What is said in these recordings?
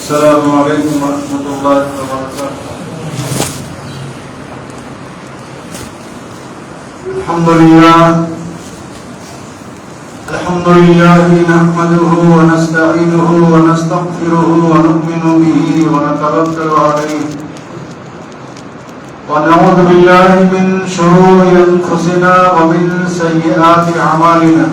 السلام عليكم ورحمة الله وبركاته. الحمد لله نحمده ونستعينه ونستغفره ونؤمن به ونتوكل عليه ونعوذ بالله من شرور أنفسنا ومن سيئات أعمالنا.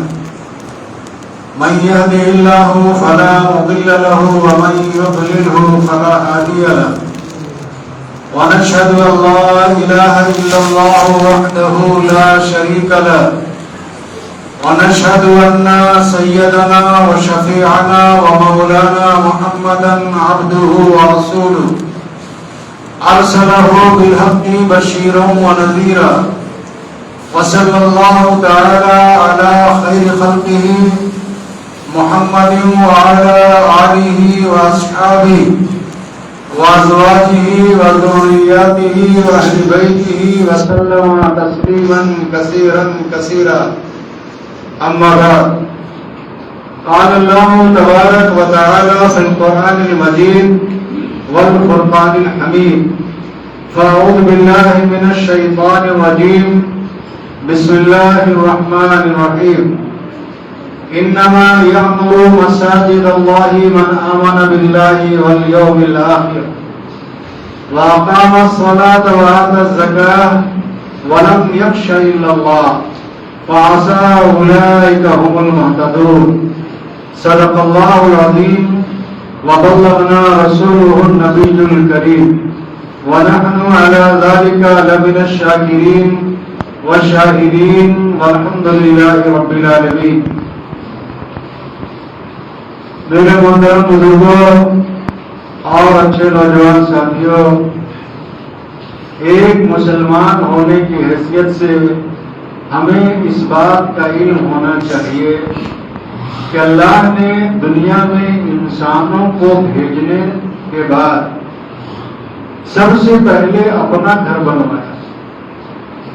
من يهده الله فلا مضل له ومن يضلله فلا هادي له. ونشهد أن لا إله إلا الله وحده لا شريك له. ونشهد أن سيدنا وشفيعنا ومولانا محمدا عبده ورسوله أرسله بالحق بشيرا ونذيرا. وصلى الله تعالى على خير خلقه محمد وعلى آله وأصحابه وأزواجه وذرياته وأهل بيته وسلم تسليما كثيرا كثيرا. أما بعد، قال الله تبارك وتعالى في القرآن المجيد والفرقان الحميد: فأعوذ بالله من الشيطان الرجيم، بسم الله الرحمن الرحيم. إنما يعمر مساجد الله من آمن بالله واليوم الآخر وأقام الصلاة وآتى الزكاة ولم يخش إلا الله فعسى أولئك هم المهتدون. صدق الله العظيم وبلغنا رسوله النبي الكريم ونحن على ذلك لمن الشاكرين والشاهدين والحمد لله رب العالمين. میرے محترم بزرگوں اور اچھے نوجوان ساتھیوں، ایک مسلمان ہونے کی حیثیت سے ہمیں اس بات کا علم ہونا چاہیے کہ اللہ نے دنیا میں انسانوں کو بھیجنے کے بعد سب سے پہلے اپنا گھر بنوایا،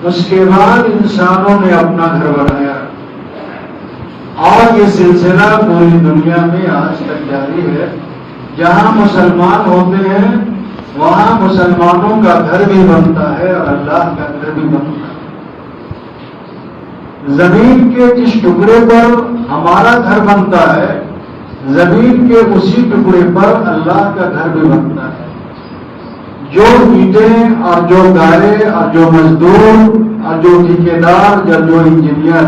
اس کے بعد انسانوں نے اپنا گھر بنایا، اور یہ سلسلہ پوری دنیا میں آج تک جاری ہے. جہاں مسلمان ہوتے ہیں وہاں مسلمانوں کا گھر بھی بنتا ہے اور اللہ کا گھر بھی بنتا ہے. زمین کے جس ٹکڑے پر ہمارا گھر بنتا ہے، زمین کے اسی ٹکڑے پر اللہ کا گھر بھی بنتا ہے. جو اینٹیں اور جو گارے اور جو مزدور اور جو ٹھیکیدار یا جو انجینئر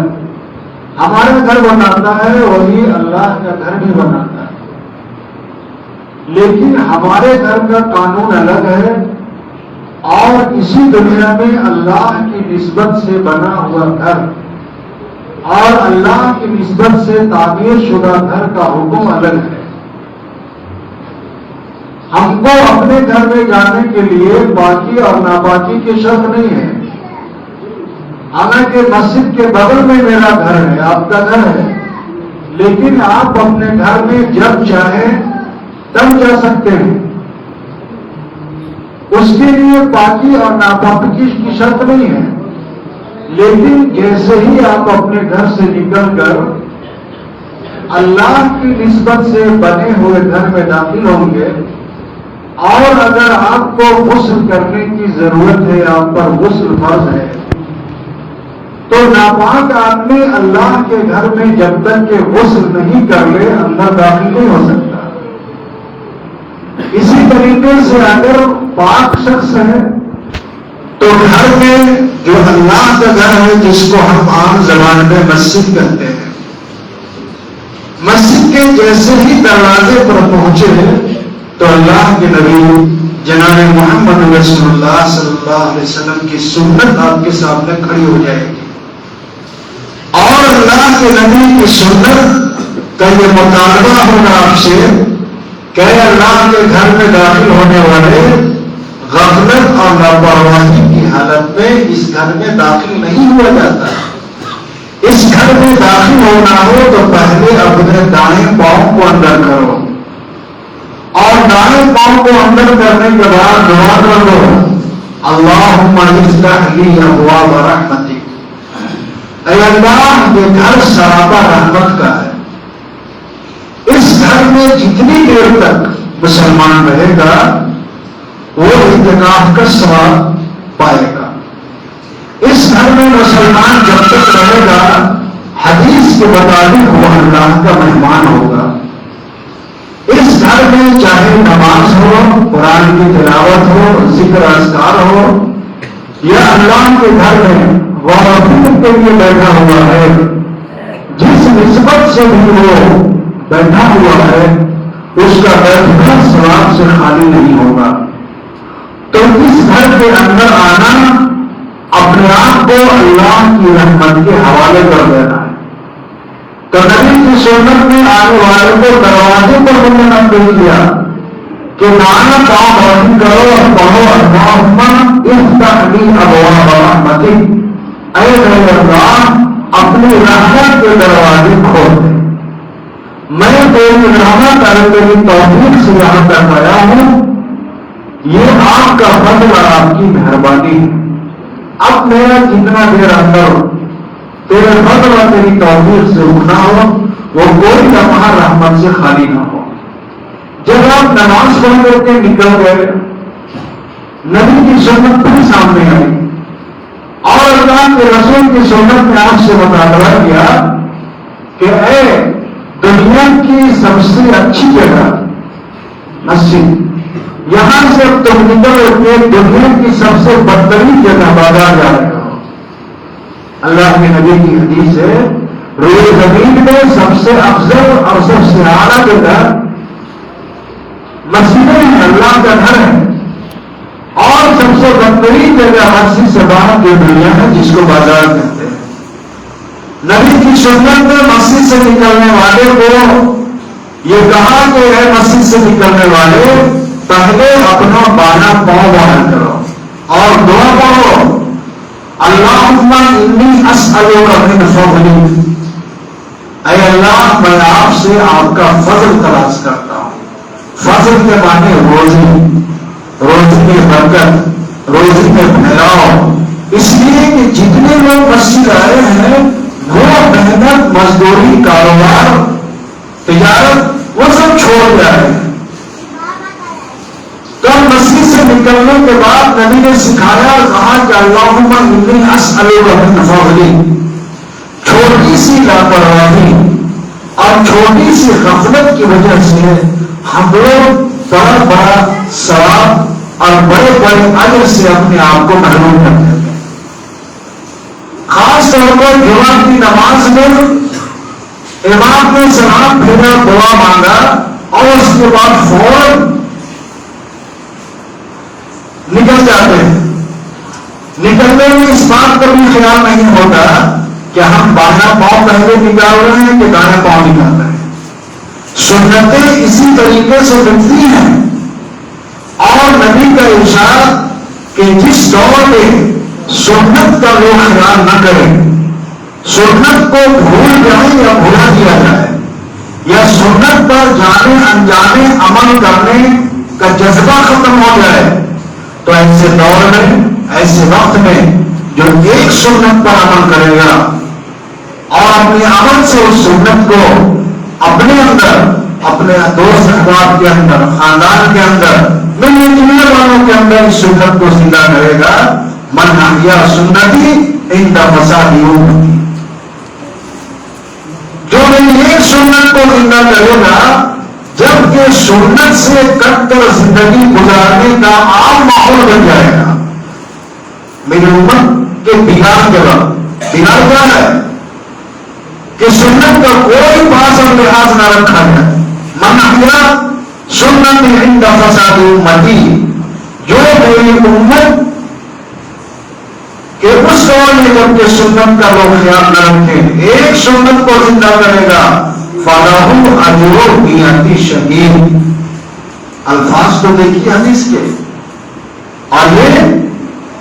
ہمارا گھر بناتا ہے، وہی اللہ کا گھر بھی بناتا ہے. لیکن ہمارے گھر کا قانون الگ ہے، اور اسی دنیا میں اللہ کی نسبت سے بنا ہوا گھر اور اللہ کی نسبت سے تعمیر شدہ گھر کا حکم الگ ہے. ہم کو اپنے گھر میں جانے کے لیے باقی اور ناپاکی کی شرط نہیں ہے. حالانکہ مسجد کے بغل میں میرا گھر ہے، آپ کا گھر ہے، لیکن آپ اپنے گھر میں جب چاہیں تب جا سکتے ہیں. اس کے لیے پاکی اور ناپاکی کی شرط نہیں ہے. لیکن جیسے ہی آپ اپنے گھر سے نکل کر اللہ کی نسبت سے بنے ہوئے گھر میں داخل ہوں گے، اور اگر آپ کو غسل کرنے کی ضرورت ہے، آپ پر غسل فرض ہے، تو ناپاک آدمی اللہ کے گھر میں جب تک کہ غسل نہیں کر لے اندر داخل نہیں ہو سکتا. اسی طریقے سے اگر پاک شخص ہے تو گھر میں جو اللہ کا گھر ہے، جس کو ہم عام زبان میں مسجد کہتے ہیں، مسجد کے جیسے ہی دروازے پر پہنچے تو اللہ کے نبی جناب محمد رسول اللہ صلی اللہ علیہ وسلم کی سنت آپ کے سامنے کھڑی ہو جائے گی، اور اللہ کے نبی کی سنت کا یہ مطالبہ ہوگا آپ سے کہ اللہ کے گھر میں داخل ہونے والے غفلت اور لاپرواہی کی حالت میں اس گھر میں داخل نہیں ہوا جاتا. اس گھر میں داخل ہونا ہو تو پہلے اپنے دائیں پاؤں کو اندر کرو، اور دائیں پاؤں کو اندر کرنے کے بعد دعا کرو: اللہم افتح لی ابواب رحمتک. اے اللہ، یہ گھر سراپا رحمت کا ہے. اس گھر میں جتنی دیر تک مسلمان رہے گا وہ اعتکاف کا ثواب پائے گا. اس گھر میں مسلمان جب تک رہے گا حدیث کے مطابق وہ اللہ کا مہمان ہوگا. اس گھر میں چاہے نماز ہو، قرآن کی تلاوت ہو، ذکر اذکار ہو، یا اللہ کے گھر میں وابستگی کے لیے بیٹھا ہوا ہے، جس نسبت سے بھی وہ بیٹھا ہوا ہے اس کا بیٹھنا ثواب سے خالی نہیں ہوگا. تو اس گھر کے اندر آنا اپنے آپ کو اللہ کی رحمت کے حوالے کر دینا ہے. تو نبی کی سنت میں آنے والے کو دروازے پر ہم نے نہ کیا کہ مانا پاؤں بازی کرو اور پڑھو اللہم افتح لی ابواب رحمتک، اے میرے اللہ اپنی رحمت کے دروازے کھول دے. میں تیری رحمت اور تیری توفیق سے یہاں تک آیا ہوں، یہ آپ کا فضل اور آپ کی مہربانی ہے. اب میرا جتنا دیر اندر تیرے فضل اور تیری توفیق سے اٹھنا ہو وہ کوئی لمحہ رحمت سے خالی نہ ہو. جب آپ نماز پڑھ کر کے نکل گئے، نبی کی سنت پھر سامنے آئی اور اللہ کے رسول کی سنت نے آپ سے مطالبہ کیا کہ اے دنیا کی سب سے اچھی جگہ مسجد، یہاں سے تم نکل کے دنیا کی سب سے بدترین جگہ بازار جا رہے ہو. اللہ کے نبی کی حدیث ہے روئے زمین میں سب سے افضل اور سب سے اعلیٰ جگہ مسجدیں ہیں، اللہ کا گھر ہے، اور سب سے بدترین جگہ مسجد سے باہر کی دنیا ہے جس کو بازار کہتے ہیں. نبی کی سنت میں مسجد سے نکلنے والے کو یہ کہا کہ ہے مسجد سے نکلنے والے پہلے اپنا بانا پاؤں باہر کرو اور دعا پڑھو اللہم انی اسألک من فضلک، اے اللہ میں آپ سے آپ کا فضل تلاش کرتا ہوں. فضل کے معنی روزی، روزی کی برکت، روزی کے پھیلاؤ. اس لیے کہ جتنے لوگ مسجد آئے ہیں وہ محنت، مزدوری، کاروبار، تجارت وہ سب چھوڑ جائے. تو مسجد سے نکلنے کے بعد نبی نے سکھایا اور کہا کہ اللہم انی اسألک من فضلک. چھوٹی سی لاپرواہی اور چھوٹی سی غفلت کی وجہ سے ہم لوگ بڑا بڑا ثواب اور بڑے بڑے اجر سے اپنے آپ کو محروم کر دیتے ہیں. خاص طور پر جمعہ کی نماز میں امام نے سلام پھیرا، دعا مانگا اور اس کے بعد فوراً نکل جاتے ہیں. نکلنے میں اس بات کا بھی خیال نہیں ہوتا کہ ہم بایاں پاؤں پہلے نکال رہے ہیں کہ دایاں پاؤں نکال رہے ہیں. سنتیں اسی طریقے سے بنتی ہیں اور نبی کا ارشاد کہ جس دور میں سنت کا لوگ خیال نہ کریں، سنت کو بھول جائیں یا بھلا دیا جائے یا سنت پر جانے انجانے عمل کرنے کا جذبہ ختم ہو جائے، تو ایسے دور میں، ایسے وقت میں جو ایک سنت پر عمل کرے گا اور اپنے عمل سے اس سنت کو اپنے اندر، اپنے دوست احباب کے اندر، خاندان کے اندر، ملنے جلنے والوں کے اندر اس سنت کو زندہ کرے گا. من احیا سنتی عند فساد امتی، جو میری ایک سنت کو زندہ کرے گا جبکہ سنت سے کٹ کر زندگی گزارنے کا عام ماحول بن جائے گا. میری امت کے بگاڑ کے وقت بگاڑ کیا ہے کہ سنت کا کوئی پاس اور لحاظ نہ رکھا جائے. من احیا سنتی عند فساد امتی، جو میری امت کہ اس دور میں جب کہ سنت کا لوگ خیال نہ رکھیں، ایک سنت کو زندہ کرے گا فَلَهُ أَجْرٌ مِّئَةِ شَهِيدٍ. الفاظ تو دیکھیے حدیث کے، اور یہ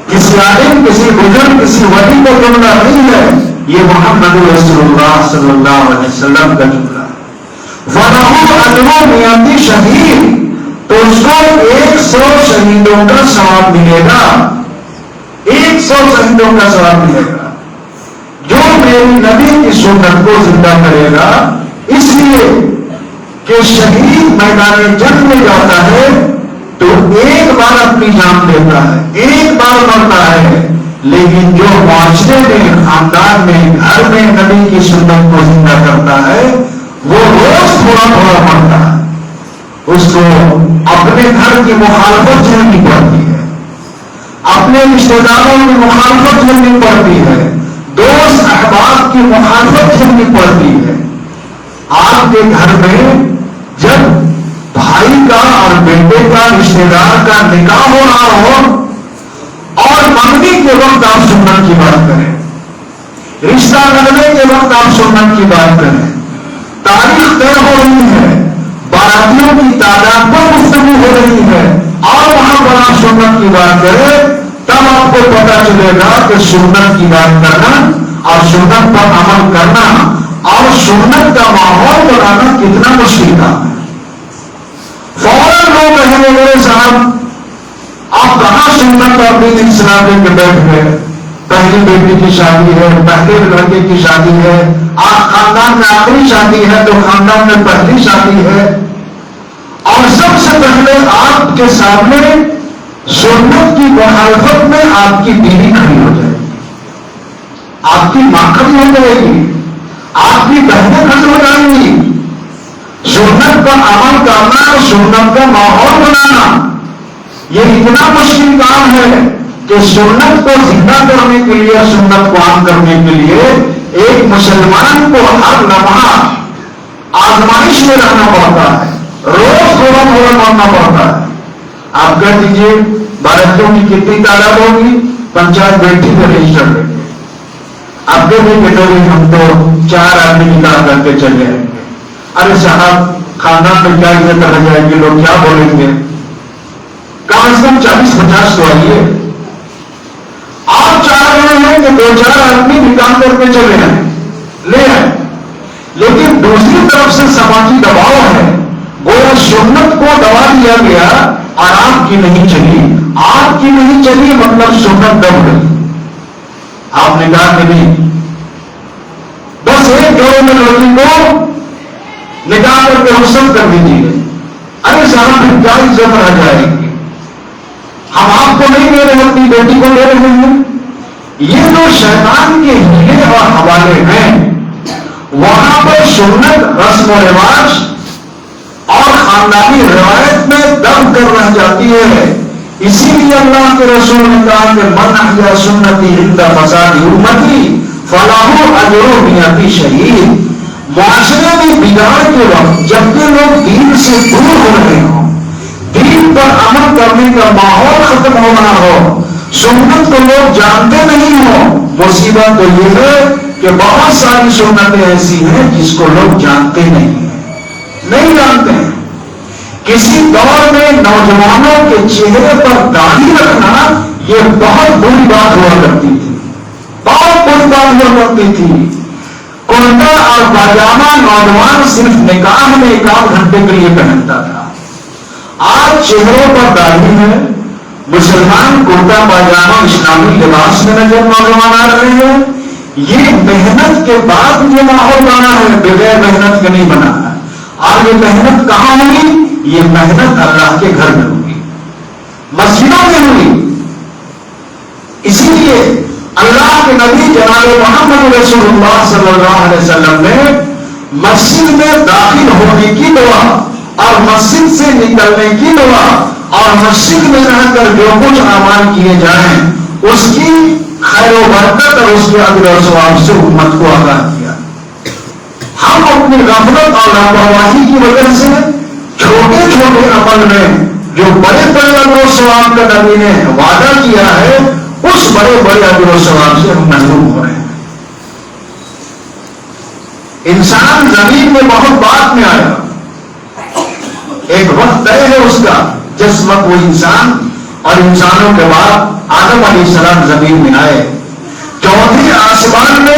کسی عالم، کسی بزرگ، کسی ولی کا جملہ نہیں ہے، یہ محمد رسول اللہ صلی اللہ علیہ وسلم کا جملہ ہے. فَلَهُ أَجْرٌ مِّئَةِ شَهِيدٍ، تو اس کو 100 شہیدوں کا ثواب ملے گا. 100 شہیدوں کا ثواب ملے گا جو میری نبی کی سنت کو زندہ کرے گا. اس لیے کہ کہ شہید میدان جنگ میں جاتا ہے تو ایک بار اپنی جان دیتا ہے، ایک بار مرتا ہے، لیکن جو معاشرے میں، خاندان میں، گھر میں نبی کی سنت کو زندہ کرتا ہے وہ روز تھوڑا تھوڑا مرتا ہے. اس کو اپنے گھر کی مخالفت جھیلنی پڑتی ہے، اپنے رشتے داروں کی مخالفت جھیلنی پڑتی ہے، دوست احباب کی مخالفت جھیلنی پڑتی ہے. آپ کے گھر میں جب بھائی کا اور بیٹے کا، رشتے دار کا نکاح ہو رہا ہو اور منگنی کے وقت آپ سنت کی بات کریں، رشتہ لگنے کے وقت آپ سنت کی بات کریں، تاریخ طے ہو رہی ہے، باراتیوں کی تعداد پر گفتگو ہو رہی ہے اور وہاں پر آپ سنت کی بات کریں، تب آپ کو پتا چلے گا کہ سنت کی بات کرنا اور سنت پر عمل کرنا اور سنت کا ماحول بنانا کتنا مشکل کام ہے. فوراً لوگ کہیں گے میرے صاحب آپ کہاں سنت اور دین اسلام لے کے بیٹھ گئے، پہلی بیٹی کی شادی ہے، پہلے لڑکے کی شادی ہے، آپ خاندان میں آخری شادی ہے تو خاندان میں پہلی شادی ہے، اور سب سے پہلے آپ کے سامنے سنت کی مخالفت میں آپ کی بیوی کھڑی ہو جائے گی، آپ کی ماں کھڑی ہو جائے گی، آپ کی بہنیں کھڑی ہو جائیں گی. سنت پر عمل کرنا اور سنت کا ماحول بنانا یہ اتنا مشکل کام ہے کہ سنت کو زندہ کرنے کے لیے، سنت کو عام کرنے کے لیے ایک مسلمان کو ہر لمحہ آزمائش میں رہنا پڑتا ہے، روز تھوڑا تھوڑا مرنا پڑتا ہے. آپ کہہ دیجیے باراتیوں کی کتنی تعداد ہوگی، پنچایت بیٹھی میں رجسٹر لیں گے، آپ کے بھی بیٹے ہم تو 4 آدمی نکال کر کے چلے آئیں گے. ارے صاحب خاندان میں کیا عزت رہ جائے گی، لوگ کیا بولیں گے، کم از کم 40-50 تو آئیے. آپ چاہ رہے ہیں کہ 2-4 آدمی نکال کر کے چلے آئیں، لے آئیں، لیکن دوسری طرف سے سماجی دباؤ ہے، گویا سنت کو دبا دیا گیا اور آپ کی نہیں چلی. آپ کی نہیں چلی مطلب سنت دب گئی، آپ نے کہا کہ نہیں بس ایک جوڑے میں لڑکی کو نکال کر کے رخصت کر دیجیے. ارے صاحب پھر کیا عزت رہ جائے گی، ہم آپ کو نہیں لے رہے اپنی بیٹی کو لے رہے ہیں. یہ جو شیطان کے ہیلے اور حوالے ہیں وہاں پر سنت رسم و رواج اور خاندانی روایت میں دب کر رہ جاتی ہے. اسی لیے اللہ کے رسول نے کہا کہ من احیا سنتی عند فساد امتی فلاح اجر میتی شہید. معاشرے میں بگاڑ کے وقت جبکہ لوگ دین سے دور ہو رہے ہوں، دین پر عمل کرنے کا ماحول ختم ہو رہا ہو، سنت کو لوگ جانتے نہیں ہوں، مصیبت تو یہ ہے کہ بہت ساری سنتیں ایسی ہیں جس کو لوگ جانتے نہیں جانتے ہیں. کسی دور میں نوجوانوں کے چہرے پر داڑھی رکھنا یہ بہت بری بات ہوا کرتی تھی، بہت بری بات ہوا کرتی تھی. کرتا اور پاجامہ نوجوان صرف نکاح میں 1 گھنٹے کے لیے پہنتا تھا. آج چہروں پر داڑھی ہے، مسلمان کرتا پاجامہ اسلامی لباس میں نظر نوجوان آ رہے ہیں. یہ محنت کے بعد یہ ماحول بنا ہے، بغیر محنت کے نہیں بنا ہے. اور یہ محنت کہاں ہوگی؟ یہ محنت اللہ کے گھر میں ہوگی، مسجدوں میں ہوگی. اسی لیے اللہ کے نبی جناب محمد رسول اللہ صلی اللہ علیہ وسلم نے مسجد میں داخل ہونے کی دعا اور مسجد سے نکلنے کی دعا اور مسجد میں رہ کر جو کچھ اعمال کیے جائیں اس کی خیر و برکت اور اس کے اجر و ثواب سے امت کو آگاہ کیا. ہم اپنی غفلت اور لاپرواہی کی وجہ سے چھوٹے چھوٹے عمل میں جو بڑے بڑے اجر و ثواب کا نبی نے وعدہ کیا ہے اس بڑے بڑے اجر و ثواب سے ہم محروم ہو رہے ہیں. انسان زمین میں بہت بعد میں آیا، ایک وقت طے ہے اس کا جس وقت وہ انسان اور انسانوں کے بعد آدم علیہ السلام زمین میں آئے. چوتھے آسمان میں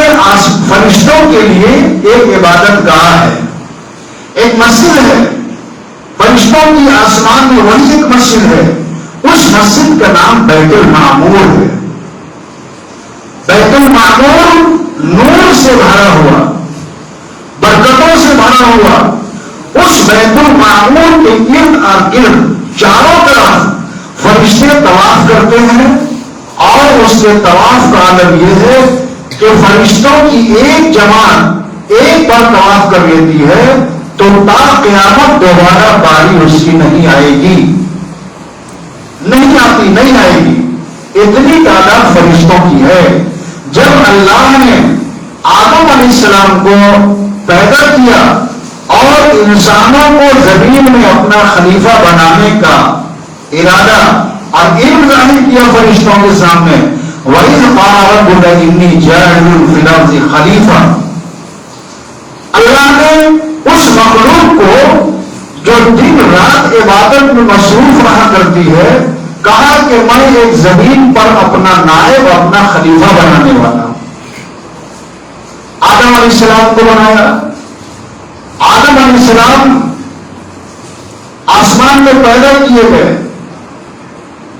فرشتوں کے لیے ایک عبادت گاہ ہے، ایک مسجد ہے. فرشتوں کی آسمان میں وہی ایک مسجد ہے، اس مسجد کا نام بیت المعمور ہے. بیت المعمور نور سے بھرا ہوا، برکتوں سے بھرا ہوا، اس بیت المعمور کے گرد چاروں طرف فرشتے طواف کرتے ہیں، اور اس کے طواف کا عالم یہ ہے کہ فرشتوں کی ایک جماعت ایک بار طواف کر لیتی ہے تو تا قیامت دوبارہ باری اس کی نہیں آئے گی، نہیں آتی، نہیں آئے گی، اتنی تعداد فرشتوں کی ہے۔ جب اللہ نے آدم علیہ السلام کو پیدا کیا اور انسانوں کو زمین میں اپنا خلیفہ بنانے کا ارادہ اور علم ظاہر کیا فرشتوں کے سامنے، وَإِذْ قَالَ رَبُّكَ إِنِّي جَاعِلٌ فِي الْأَرْضِ خَلِيفَةً، اللہ نے اس مخلوق کو جو دن رات عبادت میں مصروف رہا کرتی ہے کہا کہ میں ایک زمین پر اپنا نائب، اپنا خلیفہ بنانے والا ہوں۔ آدم علیہ السلام کو بنایا۔ آدم علیہ السلام آسمان میں پیدا کیے گئے،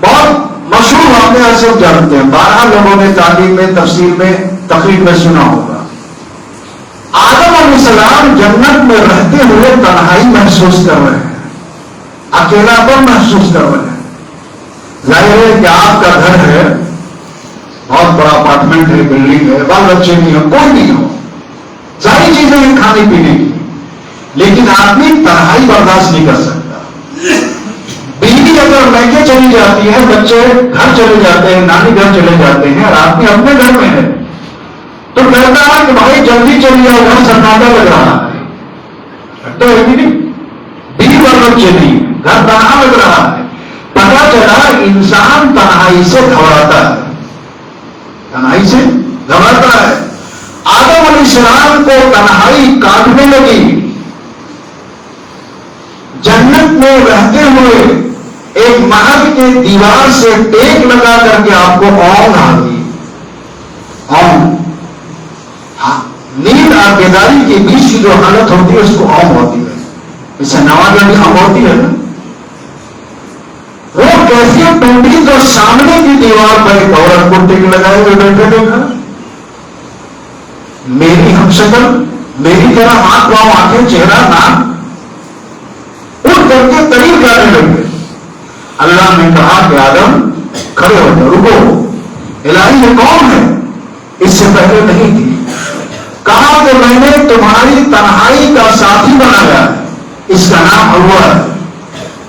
بہت مشہور واقعہ سب جانتے ہیں، 12 لوگوں نے تعلیم میں تفسیر میں تقریر میں سنا ہوگا۔ آدم علیہ السلام جنت میں رہتے ہوئے تنہائی محسوس کر رہے ہیں، اکیلاپن محسوس کر رہے ہیں۔ ظاہر ہے کہ آپ کا گھر ہے، بہت بڑا اپارٹمنٹ ہے، بلڈنگ ہے، بال بچے نہیں ہو، کوئی نہیں ہو، ساری چیزیں ہیں کھانے پینے کی، لیکن آدمی تنہائی برداشت نہیں کر سکتا۔ بیوی اگر میکے چلی جاتی ہے، بچے گھر چلے جاتے ہیں، نانی گھر چلے جاتے ہیں، اور آدمی اپنے گھر میں ہے تو کہتا ہے کہ بھائی جلدی چلی جاؤ، گھر سناٹا لگ رہا ہے، تو بیوی اور بچے نہیں، گھر تنہا لگ رہا ہے۔ پتا چلا انسان تنہائی سے گھبراتا ہے، تنہائی سے گھبراتا ہے۔ آدم علیہ السلام کو تنہائی کاٹنے لگی۔ جنت میں رہتے ہوئے ایک محل کے دیوار سے ٹیک لگا کر کے آپ کو اونگ آ گئی، اونگ، نیند اور بیداری کے بیچ کی جو حالت ہوتی ہے اس کو اونگ ہوتی ہے، اسے نوازہ بھی ہم ہوتی ہے نا۔ وہ کیفیت ڈھونڈی تو سامنے کی دیوار پر ایک عورت کو ٹیک لگائے ہوئے بیٹھے دیکھا، میری ہم شکل، میری طرح ہاتھ پاؤں آنکھیں چہرہ ناک، اٹھ کر کے قریب جانے لگے۔ اللہ نے کہا کہ آدم کھڑے ہو جاؤ، رکو، الہی یہ کون ہے؟ اس سے پہلے نہیں تھی۔ کہا کہ میں نے تمہاری تنہائی کا ساتھی بنایا ہے، اس کا نام ہوا ہے۔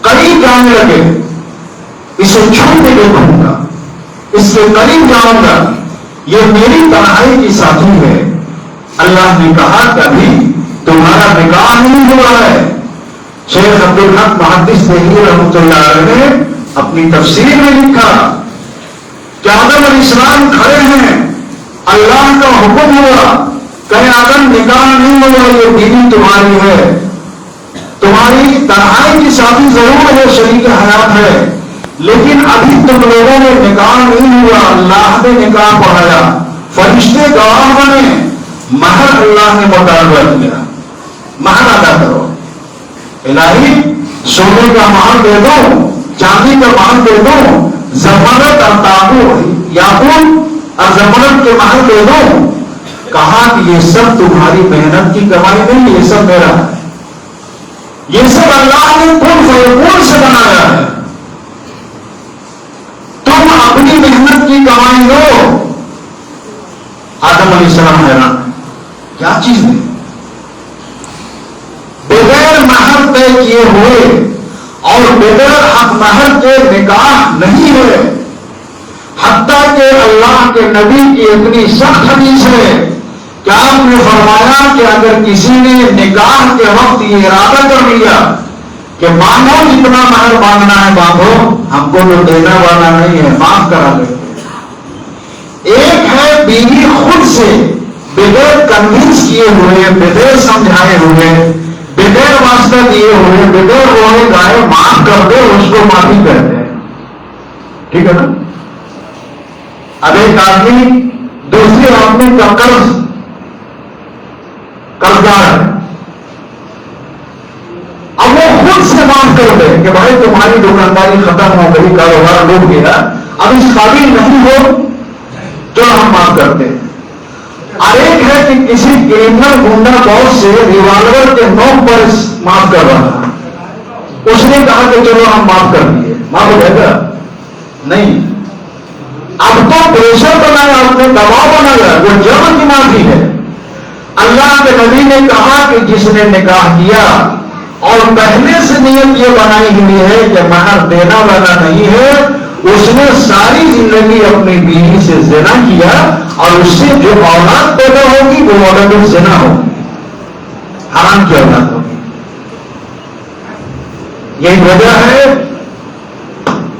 قریب جانے لگے، اسے چھو کے دیکھوں گا، اس کے قریب جاؤں گا، یہ میری تنہائی کی ساتھی ہے۔ اللہ نے کہا کہ ابھی تمہارا نکاح نہیں ہوا ہے۔ شیخ عبدالحق محدث دہلوی رحمۃ اللہ علیہ نے اپنی تفسیر میں لکھا کہ آدم علیہ السلام کھڑے ہیں، اللہ کا حکم ہوا کہ آدم نکاح نہیں ہوا، یہ بیوی تمہاری ہے، تمہاری تنہائی کی ساتھی ضرور ہے، شریک حیات ہے، لیکن ابھی تم لوگوں نے نکاح نہیں ہوا، اللہ نے نکاح پڑھایا، فرشتے گواہ بنے، مہر اللہ نے مقرر کیا، مہر ادا کرو۔ الہی سونے کا مہر دے دو، چاندی کا مہر دے دو، زمانت اور تابوت یاقوت اور زمانت کے مہر دے دو۔ کہا کہ یہ سب تمہاری محنت کی کمائی نہیں، یہ سب میرا ہے، یہ سب اللہ نے کن فیکون سے بنایا ہے، تم اپنی محنت کی کمائی دو۔ آدم علیہ السلام حیران، کیا چیز ہے؟ بغیر مہر طے کیے ہوئے اور بغیر حق مہر کے نکاح نہیں ہوئے، حتیٰ کہ اللہ کے نبی کی اتنی سخت حدیث ہے کہ آپ نے فرمایا کہ اگر کسی نے نکاح کے وقت یہ ارادہ کر لیا کہ مانگو جتنا مہر مانگنا ہے مانگو، ہم کو تو دینا والا نہیں ہے، معاف کرا لے۔ ایک ہے بیوی خود سے بغیر کنوینس کیے ہوئے، بغیر سمجھائے ہوئے، بغیر واسطہ دیے ہوئے، بغیر روئے گائے معاف کر دے، اس کو معافی کہتے ہیں، ٹھیک ہے نا۔ اب ایک آدمی دوسرے آدمی کا قرضدار ہے، اب وہ خود سے معاف کر دے کہ بھائی تمہاری دکانداری ختم ہو گئی، کاروبار ڈوب گیا، اب اس قابل نہیں ہو، چلو ہم معاف کرتے ہیں۔ اور ایک ہے کہ کسی کرمنل گنڈا باس سے ریوالور کے نوک پر معاف کروانا. اس نے کہا کہ چلو ہم معاف کر دیے, معاف ہو جائے گا؟ نہیں. اب تو پریشر بنایا, آپ نے دباؤ بنایا, وہ جرم کی معافی ہے. اللہ کے نبی نے کہا کہ جس نے نکاح کیا اور پہلے سے نیت یہ بنائی ہوئی ہے کہ مہر دینا والا نہیں ہے, اس نے ساری زندگی اپنی بیوی سے زنا کیا اور اس سے جو اولاد پیدا ہوگی وہ اولاد زنا ہوگی, حرام کی اولاد ہوگی. یہی وجہ ہے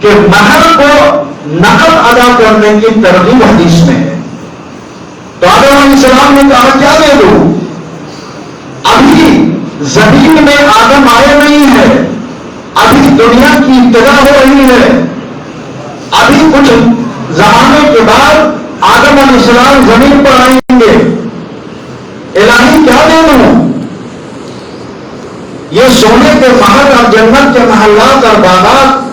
کہ مہر کو نقد ادا کرنے کی ترغیب حدیث میں ہے. تو آدم علیہ السلام نے کہا کیا دے دوں؟ ابھی زمین میں آدم آئے نہیں ہے, ابھی دنیا کی ابتدا ہو رہی ہے, ابھی کچھ زمانے کے بعد آدم علیہ السلام زمین پر آئیں گے. الہی کیا دے دوں؟ یہ سونے کے محل اور جنت کے محلات اور باغات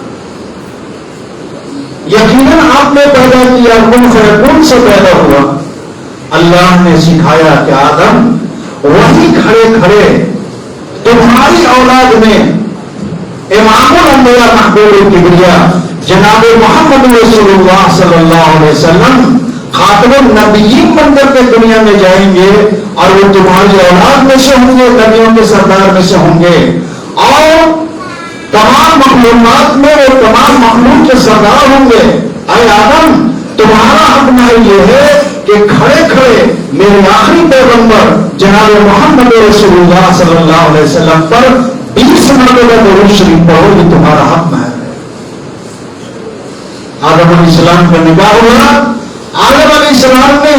یقیناً آپ نے پیدا کیا, کن فیکون سے پیدا ہوا. اللہ نے سکھایا کہ آدم وہی کھڑے کھڑے تمہاری اولاد میں امام الانبیاء محبوب الکبریاء جناب محمد رسول اللہ صلی اللہ علیہ وسلم خاتم النبیین بن کر کے دنیا میں جائیں گے اور وہ تمہاری اولاد میں سے ہوں گے, نبیوں کے سردار میں سے ہوں گے, اور تمام مخلوقات میں وہ تمام مخلوق کے سردار ہوں گے. اے آدم, تمہارا حق محل یہ ہے کہ کھڑے کھڑے میرے آخری پیغمبر جناب محمد رسول اللہ صلی اللہ علیہ وسلم پر 20 مرتبہ درود شریف پڑھو, یہ تمہارا حق محل ہے. آدم علیہ السلام کا نکاح ہوا, آدم علیہ السلام نے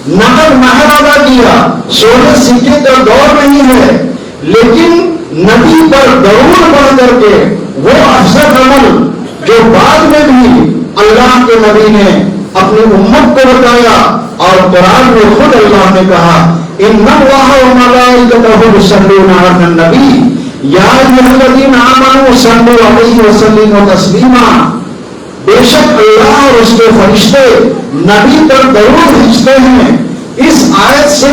نقد مہر ادا کیا. سونے سکے کا دور نہیں ہے, لیکن نبی پر درود پڑھ کر کے وہ افضل عمل جو بعد میں بھی اللہ کے نبی نے اپنی امت کو بتایا, اور قرآن میں خود اللہ نے کہا ان اللہ وملائکتہ یصلون علی النبی یا ایھا الذین آمنوا صلوا علیہ وسلموا تسلیما. بے شک اللہ اور اس کے فرشتے نبی پر درود بھیجتے ہیں. اس آیت سے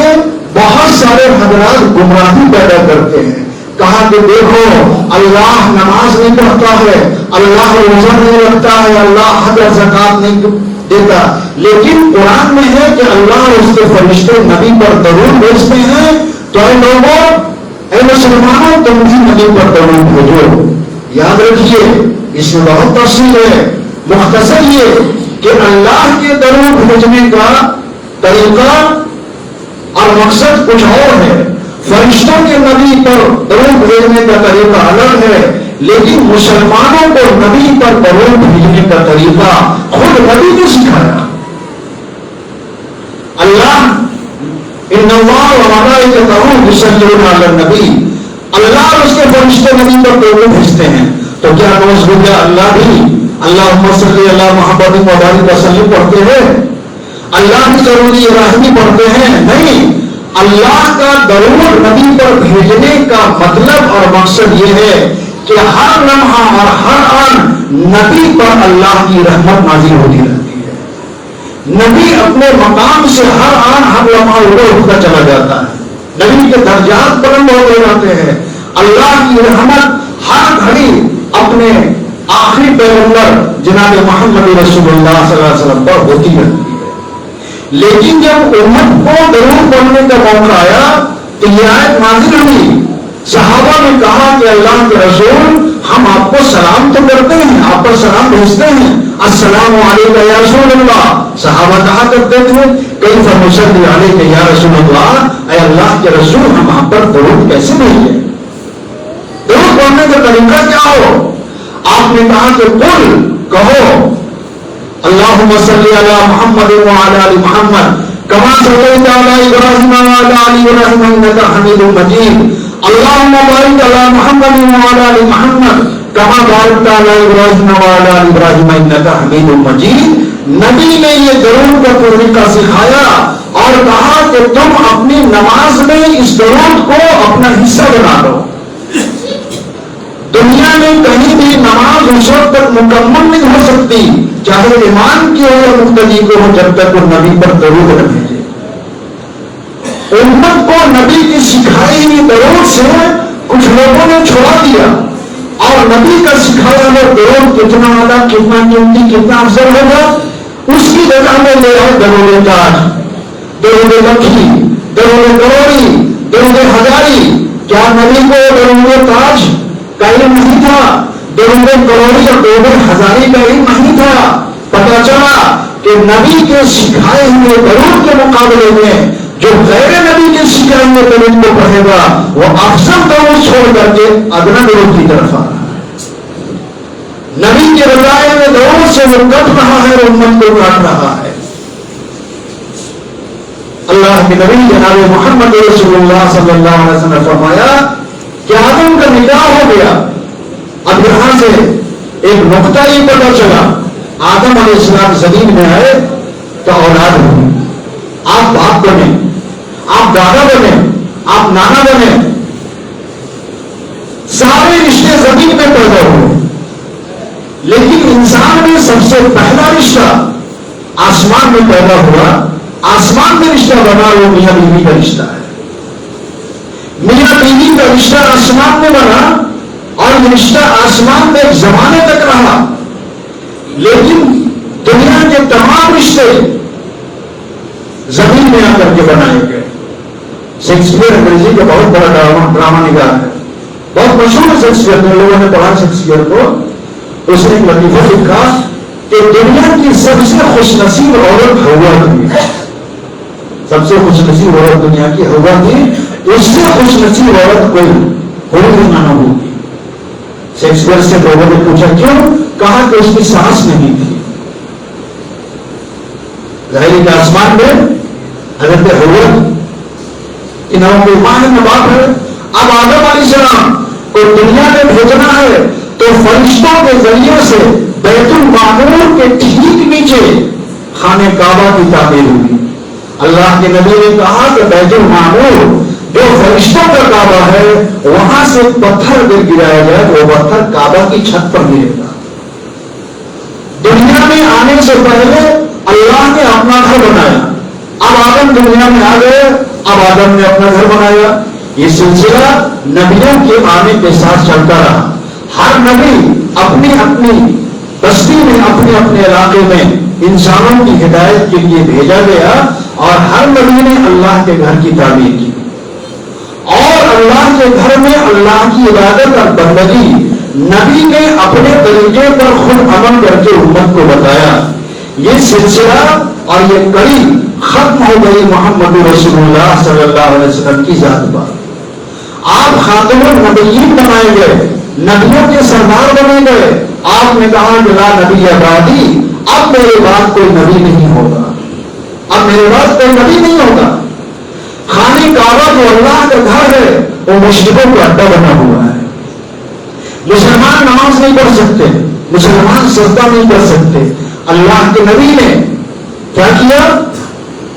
بہت سارے حضرات گمراہی پیدا کرتے ہیں. کہا کہ دیکھو اللہ نماز نہیں پڑھتا ہے, اللہ روزہ نہیں رکھتا ہے, اللہ حج اور زکات نہیں دیتا, لیکن قرآن میں ہے کہ اللہ اور اس کے فرشتے نبی پر درود بھیجتے ہیں. تو اے لوگوں, اے مسلمانوں, تم بھی نبی پر درود بھیجو. یاد رکھیے اس میں بہت تفصیل ہے. مختصر یہ کہ اللہ کے درود بھیجنے کا طریقہ اور مقصد کچھ اور ہے, فرشتوں کے نبی پر درود بھیجنے کا طریقہ الگ ہے, لیکن مسلمانوں کو نبی پر درود بھیجنے کا طریقہ خود نبی نے سکھایا. اللہ ان اللہ وملائکتہ یصلون علی النبی, اللہ اور اس کے فرشتے نبی پر درود بھیجتے ہیں. تو کیا نوز ہو گیا اللہ بھی اللہم صلی علی محمد وبارک وسلم پڑھتے ہیں؟ اللہ کی ضروری ابراہیمی پڑھتے ہیں؟ نہیں. اللہ کا درود نبی پر بھیجنے کا مطلب اور مقصد یہ ہے کہ ہر لمحہ اور ہر آن نبی پر اللہ کی رحمت نازل ہوتی رہتی ہے. نبی اپنے مقام سے ہر آن ہر لمحہ اٹھتا چلا جاتا ہے. نبی کے درجات بلند ہوتے جاتے ہیں. اللہ کی رحمت ہر گھڑی اپنے آخری پیغمبر جناب محمد رسول اللہ صلی اللہ علیہ وسلم پر ہوتی رہتی ہے. لیکن جب امت کو درود پڑھنے کا موقع آیا تو یہ آیت نازل ہوئی. صحابہ نے کہا کہ اللہ کے رسول, ہم آپ کو سلام تو کرتے ہیں, آپ پر سلام بھیجتے ہیں, السلام علیکم یا رسول اللہ. صحابہ کہا کرتے تھے کیف نصلی علیک یا رسول اللہ, اے اللہ کے رسول ہم آپ پر درود کیسے بھیجیں؟ درود پڑھنے کا طریقہ کیا ہو؟ آپ نے کہا کہ قل, کہو اللہم صلی علی محمد وعلی آل محمد کما صلیت علی ابراہیم وعلی آل ابراہیم انک حمید مجید. اللہم بارک علی محمد وعلی آل محمد کما بارکت علی ابراہیم وعلی آل ابراہیم انک حمید مجید. نبی نے یہ درود کا طریقہ سکھایا اور کہا کہ تم اپنی نماز میں اس درود کو اپنا حصہ بنا دو. دنیا میں کہیں بھی نماز اس وقت تک مکمل نہیں ہو سکتی چاہے ایمان کی ہو یا مقتدی کو ہو جب تک وہ نبی پر درود نہ بھیجے. نبی کی سکھائی ہوئی درود سے کچھ لوگوں نے چھوڑا دیا، اور نبی کا سکھایا ہوا درود کتنا اعلیٰ، کتنا قیمتی، کتنا افضل ہوگا، اس کی جگہ میں لے آئے درود تاج، درود لکھی، درود کروڑی، درود ہزاری۔ کیا نبی کو درود تاج کا علم نہیں تھا؟ درود کروڑی اور درود ہزاری کا علم نہیں تھا؟ پتا چلا کہ نبی کے سکھائے ہوئے درود کے مقابلے میں جو غیر نبی کے سکھائے ہوئے درود کو پڑھے گا وہ افضل درود چھوڑ کر کے ادنا درود کی طرف آ رہا ہے۔ نبی کے بتائے ہوئے درود سے وہ کٹ رہا ہے، امت کو کاٹ رہا ہے۔ اللہ کے نبی جناب محمد رسول اللہ صلی اللہ علیہ وسلم نے فرمایا کہ آدم کا نکاح ہو گیا۔ اب یہاں سے ایک نقطہ یہ پتا چلا، آدم علیہ السلام زمین میں آئے تو اولاد ہوئی، آپ باپ بنے، آپ دادا بنے، آپ نانا بنے، سارے رشتے زمین میں پیدا ہوئے، لیکن انسان میں سب سے پہلا رشتہ آسمان میں پیدا ہوا۔ آسمان میں رشتہ بنا وہ میاں بیوی کا رشتہ ہے۔ میاں بیوی کا رشتہ آسمان میں بنا، اور یہ رشتہ آسمان میں ایک زمانے تک رہا، لیکن دنیا کے تمام رشتے زمین میں آ کر کے بنائے گئے۔ شیکسپیئر انگریزی کا بہت بڑا ڈرامہ نگار ہے، بہت مشہور شیکسپیئر، لوگوں نے پڑھا شیکسپیئر کو۔ اس نے ایک لطیفہ لکھا کہ دنیا کی سب سے خوش نصیب عورت ہوا تھی، سب سے خوش نصیب عورت دنیا کی ہوا تھی، اس سے خوش نصیب عورت کوئی ہوگی نہ ہوگی۔ شیکسپیئر سے لوگوں نے پوچھا کیوں؟ کہا کہ اس کی سانس نہیں تھی۔ ظاہر کے آسمان میں حضرت ہوا کہ نام کوئی ماں ہے نہ باپ ہے۔ اب آدم علیہ السلام کو دنیا میں بھیجنا ہے تو فرشتوں کے ذریعے سے بیت المعمور کے ٹھیک نیچے خانہ کعبہ کی تعمیر ہوئی۔ اللہ کے نبی نے کہا کہ بیت المعمور جو فرشتوں کا کعبہ ہے وہاں سے پتھر گرایا جائے، وہ پتھر کعبہ کی چھت پر گرے گا۔ دنیا میں آنے سے پہلے اللہ نے اپنا گھر بنایا، اب آدم دنیا میں آ گئے، اب آدم نے اپنا گھر بنایا۔ یہ سلسلہ نبیوں کے آنے کے ساتھ چلتا رہا۔ ہر نبی اپنی اپنی بستی میں، اپنے اپنے علاقے میں انسانوں کی ہدایت کے لیے بھیجا گیا، اور ہر نبی نے اللہ کے گھر کی تعمیر کی، اور اللہ کے گھر میں اللہ کی عبادت اور بندگی نبی نے اپنے طریقے پر خود عمل کر کے امت کو بتایا۔ یہ سلسلہ اور یہ کڑی ختم ہو گئی محمد رسول اللہ صلی اللہ علیہ وسلم کی ذات پر۔ آپ خاتم النبیین بنائے گئے، نبیوں کے سردار بنے گئے۔ آپ نے کہا کہ لا نبی بعدی، اب میرے بعد کوئی نبی نہیں ہوگا، اب میرے بعد کوئی نبی نہیں ہوگا۔ خانہ کعبہ جو اللہ کا گھر ہے وہ مشرکوں کا اڈا بنا ہوا ہے۔ مسلمان نماز نہیں پڑھ سکتے، مسلمان سجدہ نہیں کر سکتے۔ اللہ کے نبی نے کیا کیا؟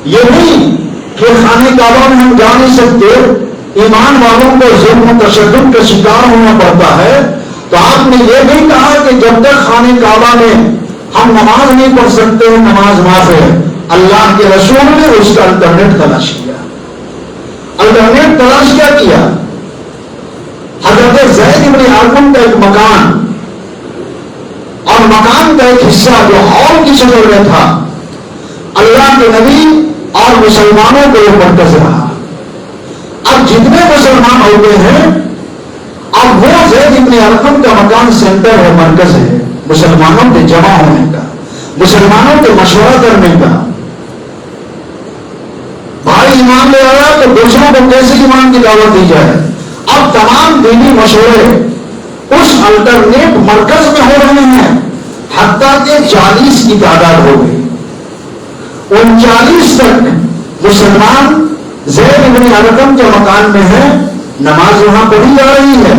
یہ نہیں کہ خانہ کعبہ میں ہم جا نہیں سکتے، ایمان والوں کو ظلم و تشدد کا شکار ہونا پڑتا ہے، تو آپ نے یہ نہیں کہا کہ جب تک خانہ کعبہ میں ہم نماز نہیں پڑھ سکتے ہیں نماز معاف ہے۔ اللہ کے رسول نے اس کا الٹرنیٹ تلاش کیا۔ الٹرنیٹ تلاش کیا کیا؟ حضرت زید بن ارقم کا ایک مکان اور مکان کا ایک حصہ جو ہال کی شکل میں تھا، اللہ کے نبی اور مسلمانوں کو یہ مرکز رہا۔ اب جتنے مسلمان ہوتے ہیں اب وہ زید بن ارقم کا مکان سینٹر ہے، مرکز ہے مسلمانوں کے جمع ہونے کا، مسلمانوں کے مشورہ کرنے کا۔ بھائی ایمان لے آیا تو دوسروں کو کیسے ایمان کی دعوت دی جائے؟ اب تمام دینی مشورے اس الٹرنیٹ مرکز میں ہو رہے ہیں، حتیٰ کہ 40 کی تعداد ہو گئی۔ 39 تک مسلمان زید بن ارقم کے مکان میں ہے، نماز وہاں پڑھی جا رہی ہے،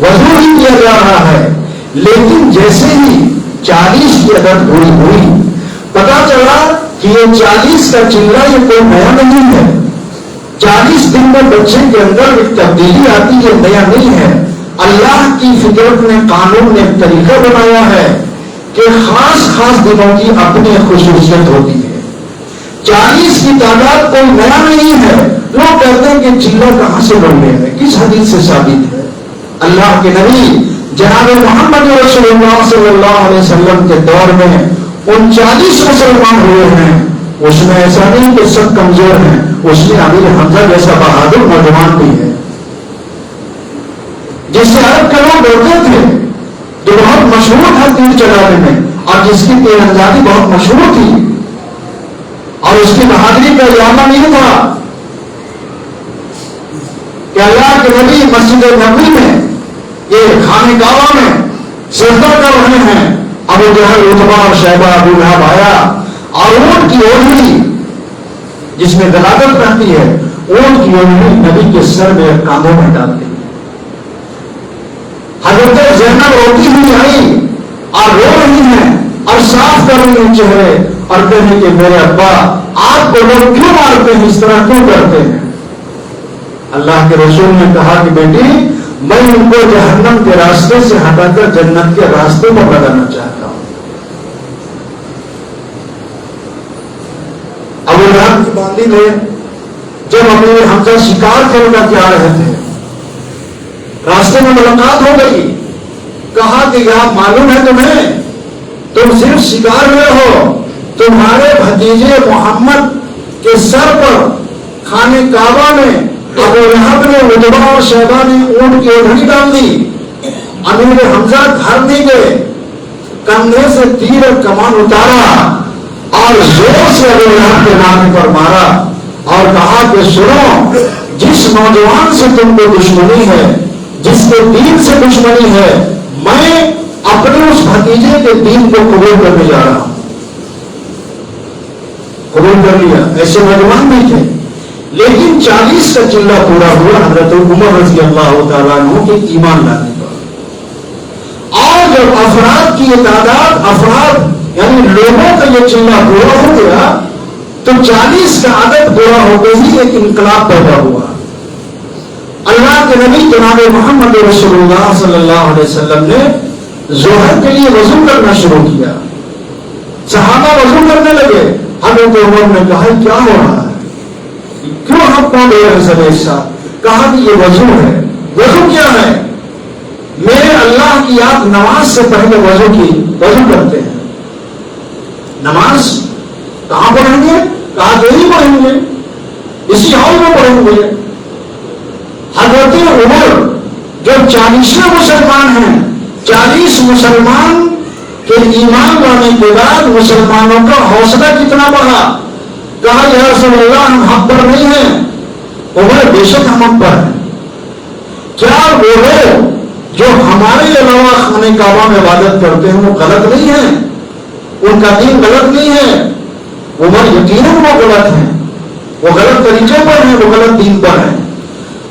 وضو ہی کیا جا رہا ہے، لیکن جیسے ہی 40 کی عدد پوری ہوئی، پتا چلا کہ یہ 40 کا چلہ یہ کوئی نیا نہیں ہے۔ 40 دن میں بچے کے اندر ایک تبدیلی آتی ہے، نیا نہیں ہے۔ اللہ کی فطرت نے، قانون نے ایک طریقہ بنایا ہے کہ خاص خاص دنوں کی اپنی خصوصیت ہوتی ہے۔ 40 کی تعداد کوئی نیا نہیں ہے. لوگ کہتے ہیں کہ چلہ کہاں سے بن گیا ہے, کس حدیث سے ثابت ہے؟ اللہ کے نبی جناب محمد رسول اللہ صلی اللہ علیہ وسلم کے دور میں 39 مسلمان ہوئے ہیں. اس میں ایسا نہیں کہ سب کمزور ہیں, اس میں امیر حمزہ جیسا بہادر نوجوان بھی ہے جس سے عرب کے لوگ ڈرتے تھے, جو بہت مشہور تھا تیر چلانے میں, اور جس کی تیر اندازی بہت مشہور تھی, اور اس کی بہادری کا علامہ نہیں تھا کہ اللہ کے نبی مسجد نبوی میں یہ خانہ کعبہ میں سجدہ کر رہے ہیں. ابو جہل, عتبہ اور شیبہ, ابو لہب آیا اور اونٹ کی اوڑھنی جس میں غلاظت رہتی ہے, اونٹ کی اوڑھنی نبی کے سر میں کاندھوں میں ڈال دی. حضرت زینب روتی ہوئی آئی اور رو رہی ہیں اور صاف کر رہی ہیں چہرے اور کہنے کہ میرے ابا آپ کو لوگ کیوں مارتے ہیں, اس طرح کیوں کرتے ہیں؟ اللہ کے رسول نے کہا کہ بیٹی میں ان کو جہنم کے راستے سے ہٹا کر جنت کے راستے پر لگانا چاہتا ہوں. ابو لہب کی باندھی تھے, جب امیر حمزہ شکار کرنا جا رہے تھے, راستے میں ملاقات ہو گئی. کہا کہ یہاں معلوم ہے تمہیں, تم صرف شکار میں ہو, تمہارے بھتیجے محمد کے سر پر خانہ کعبہ میں ابو لہب نے, عتبہ اور شیبہ نے اونٹ کی اوڑھنی ڈال دی. امیر حمزہ گھر نہیں گئے, کندھے سے تیر اور کمان اتارا اور زور سے ابو لہب کے ناک پر مارا اور کہا کہ سنو, جس نوجوان سے تم کو دشمنی ہے, جس کے دین سے دشمنی ہے, میں اپنے اس بھتیجے کے دین کو قبول کرنے جا رہا ہوں. قبول کر لیا. ایسے نوجوان بھی تھے, لیکن 40 کا چلہ پورا ہوا حضرت عمر رضی اللہ تعالیٰ عنہ کے ایمان لانے پر. اور جب افراد کی یہ تعداد, افراد یعنی لوگوں کا یہ چلہ پورا ہو گیا تو 40 کا عدد پورا ہو گئی ہی ایک انقلاب پیدا ہوا. اللہ کے نبی جناب محمد رسول اللہ صلی اللہ علیہ وسلم نے ظہر کے لیے وضو کرنا شروع کیا. صحابہ وضو کرنے لگے. حضرت عمر نے کہا کیا ہو رہا ہے, کیوں ہم کون لے رہے سب ایک ساتھ؟ کہا کہ یہ وضو ہے. وضو کیا ہے؟ میرے اللہ کی یاد نماز سے پہلے وضو کرتے ہیں. نماز کہاں پڑھیں گے؟ کہا کہ نہیں پڑھیں گے, اسی ہال میں پڑھیں گے. حضرت عمر جو 40 مسلمان ہیں, 40 مسلمان کے ایمان لانے کے بعد مسلمانوں کا حوصلہ کتنا بڑھا. کہا یا رسول اللہ ہم حق پر نہیں ہیں. عمر بے شک ہم حق پر ہیں. کیا وہ لوگ جو ہمارے علاوہ خانہ کعبہ میں عبادت کرتے ہیں وہ غلط نہیں ہیں؟ ان کا دین غلط نہیں ہے؟ عمر یقیناً وہ غلط ہیں, وہ غلط طریقے پر ہیں, وہ غلط دین پر ہیں.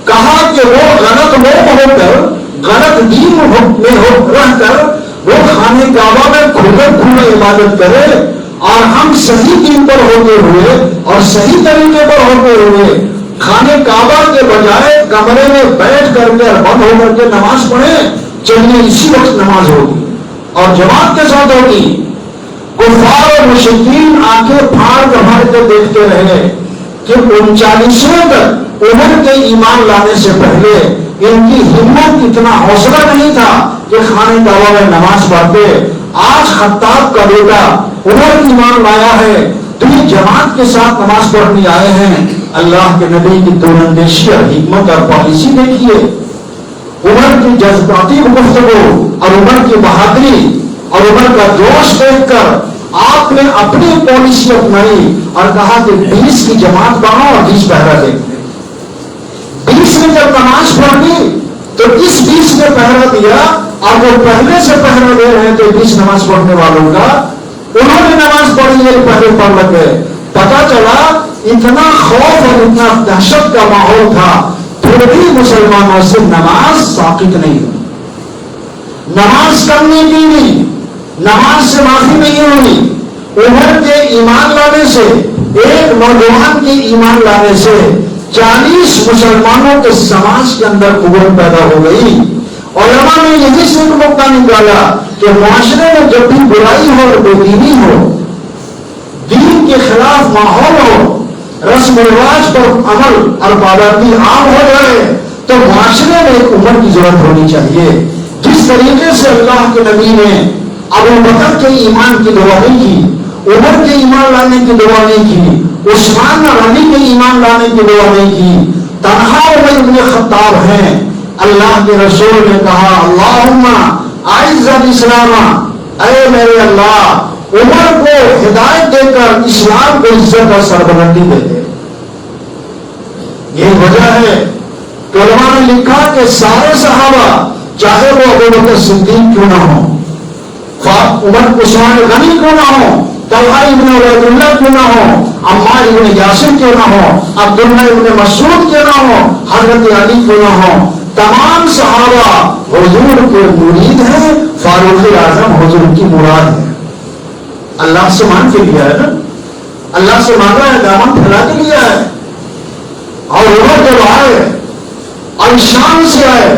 کہا کہ وہ غلط لوگ ہو کر, غلط دین میں رہ کر وہ خانہ کعبہ میں کھلے عبادت کرے, اور ہم صحیح دین پر ہوتے ہوئے اور صحیح طریقے پر ہوتے ہوئے خانہ کعبہ کے بجائے کمرے میں بیٹھ کر کے بند ہو کر کے نماز پڑھیں. چلیے اسی وقت نماز ہوگی اور جماعت کے ساتھ ہوگی. کفار اور مشرکین آنکھیں پھاڑ کے دیکھتے رہے کہ 39 تک عمر کے ایمان لانے سے پہلے ان کی ہمت, اتنا حوصلہ نہیں تھا کہ خانہ کعبہ میں نماز پڑھتے. آج خطاب کا بیٹا عمر ایمان لایا ہے تو یہ جماعت کے ساتھ نماز پڑھنے آئے ہیں. اللہ کے نبی کی دورندیشی اور حکمت اور پالیسی دیکھیے. عمر کی جذباتی گفتگو اور عمر کی بہادری اور عمر کا جوش دیکھ کر آپ نے اپنی پالیسی اپنائی اور کہا کہ 20 کی جماعت بناؤ اور 20 پہرا دیکھتے. 20 نے جب نماز پڑھی تو اس 20 نے پہرا دیا, اور وہ پہلے سے پہرا دے رہے تھے 20 نماز پڑھنے والوں کا, انہوں نے نماز پڑھی, ایک پہلے پڑھ لگے. پتا چلا اتنا خوف اور اتنا دہشت کا ماحول تھا, پھر بھی مسلمانوں سے نماز ساقط نہیں ہوئی, نماز کم نہیں کی نہیں, نماز سے معافی نہیں ہوئی. عمر کے ایمان لانے سے, ایک نوجوان کے ایمان لانے سے 40 مسلمانوں کے سماج کے اندر قوت پیدا ہو گئی. علماء نے یہی سے ایک نقطہ نکالا کہ معاشرے میں جب بھی برائی ہو اور بے دینی ہو, دین کے کے خلاف ماحول ہو، رسم و رواج پر عمل اور پابندی عام ہو جائے، تو معاشرے میں ایک عمر کی ضرورت ہونی چاہیے. جس طریقے سے اللہ کے نبی نے ابو بکر کے ایمان کی دعا نہیں کی، عمر کے ایمان لانے کی دعا نہیں کی، عثمان غنی کے ایمان لانے کی دعا نہیں کی، تنہا عمر بن خطاب ہیں. اللہ کے رسول نے کہا اللہم اعز الاسلام، اے میرے اللہ عمر کو ہدایت دے کر اسلام کو عزت اور سربلندی دے دے. یہی وجہ ہے کہ علماء نے لکھا کہ سارے صحابہ چاہے وہ ابو بکر صدیق کیوں نہ ہو، عمر عثمان غنی کیوں نہ ہو، طلحہ ابن عبید اللہ کیوں نہ ہو، عمار ابن یاسر کیوں نہ ہو، عبداللہ ابن مسعود کیوں نہ ہو، حضرت علی کیوں نہ ہو، تمام صحابہ حضور کے مرید ہیں. فاروق اعظم حضور کی مراد ہے. اللہ سے مانگ کے لیا ہے نا، اللہ سے مانگا ہے، دامن پھیلا کے لیا ہے. اور عمر جب آئے اور شان سے آئے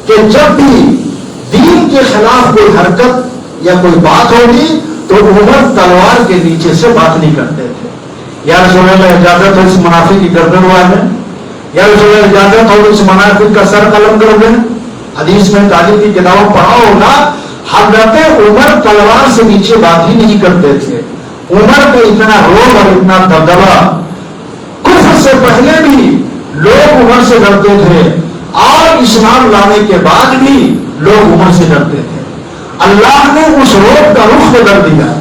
کہ جب بھی دین کے خلاف کوئی حرکت یا کوئی بات ہوگی تو عمر تلوار کے نیچے سے بات نہیں کرتے تھے. یا رسول اللہ اجازت ہو اس منافق کی گردن والے، یا رسول اللہ اجازت ہو اس منافق کا سر قلم کر دیں. حدیث میں تعلیم کی کتابوں پڑھا ہوگا، حضرت عمر تلوار سے نیچے بات ہی نہیں کرتے تھے. عمر کا اتنا روب اور اتنا دبدبا، کفر سے پہلے بھی لوگ عمر سے ڈرتے تھے اور اسلام لانے کے بعد بھی لوگ عمر سے ڈرتے تھے. اللہ نے اس روب کا رخ بدل دیا.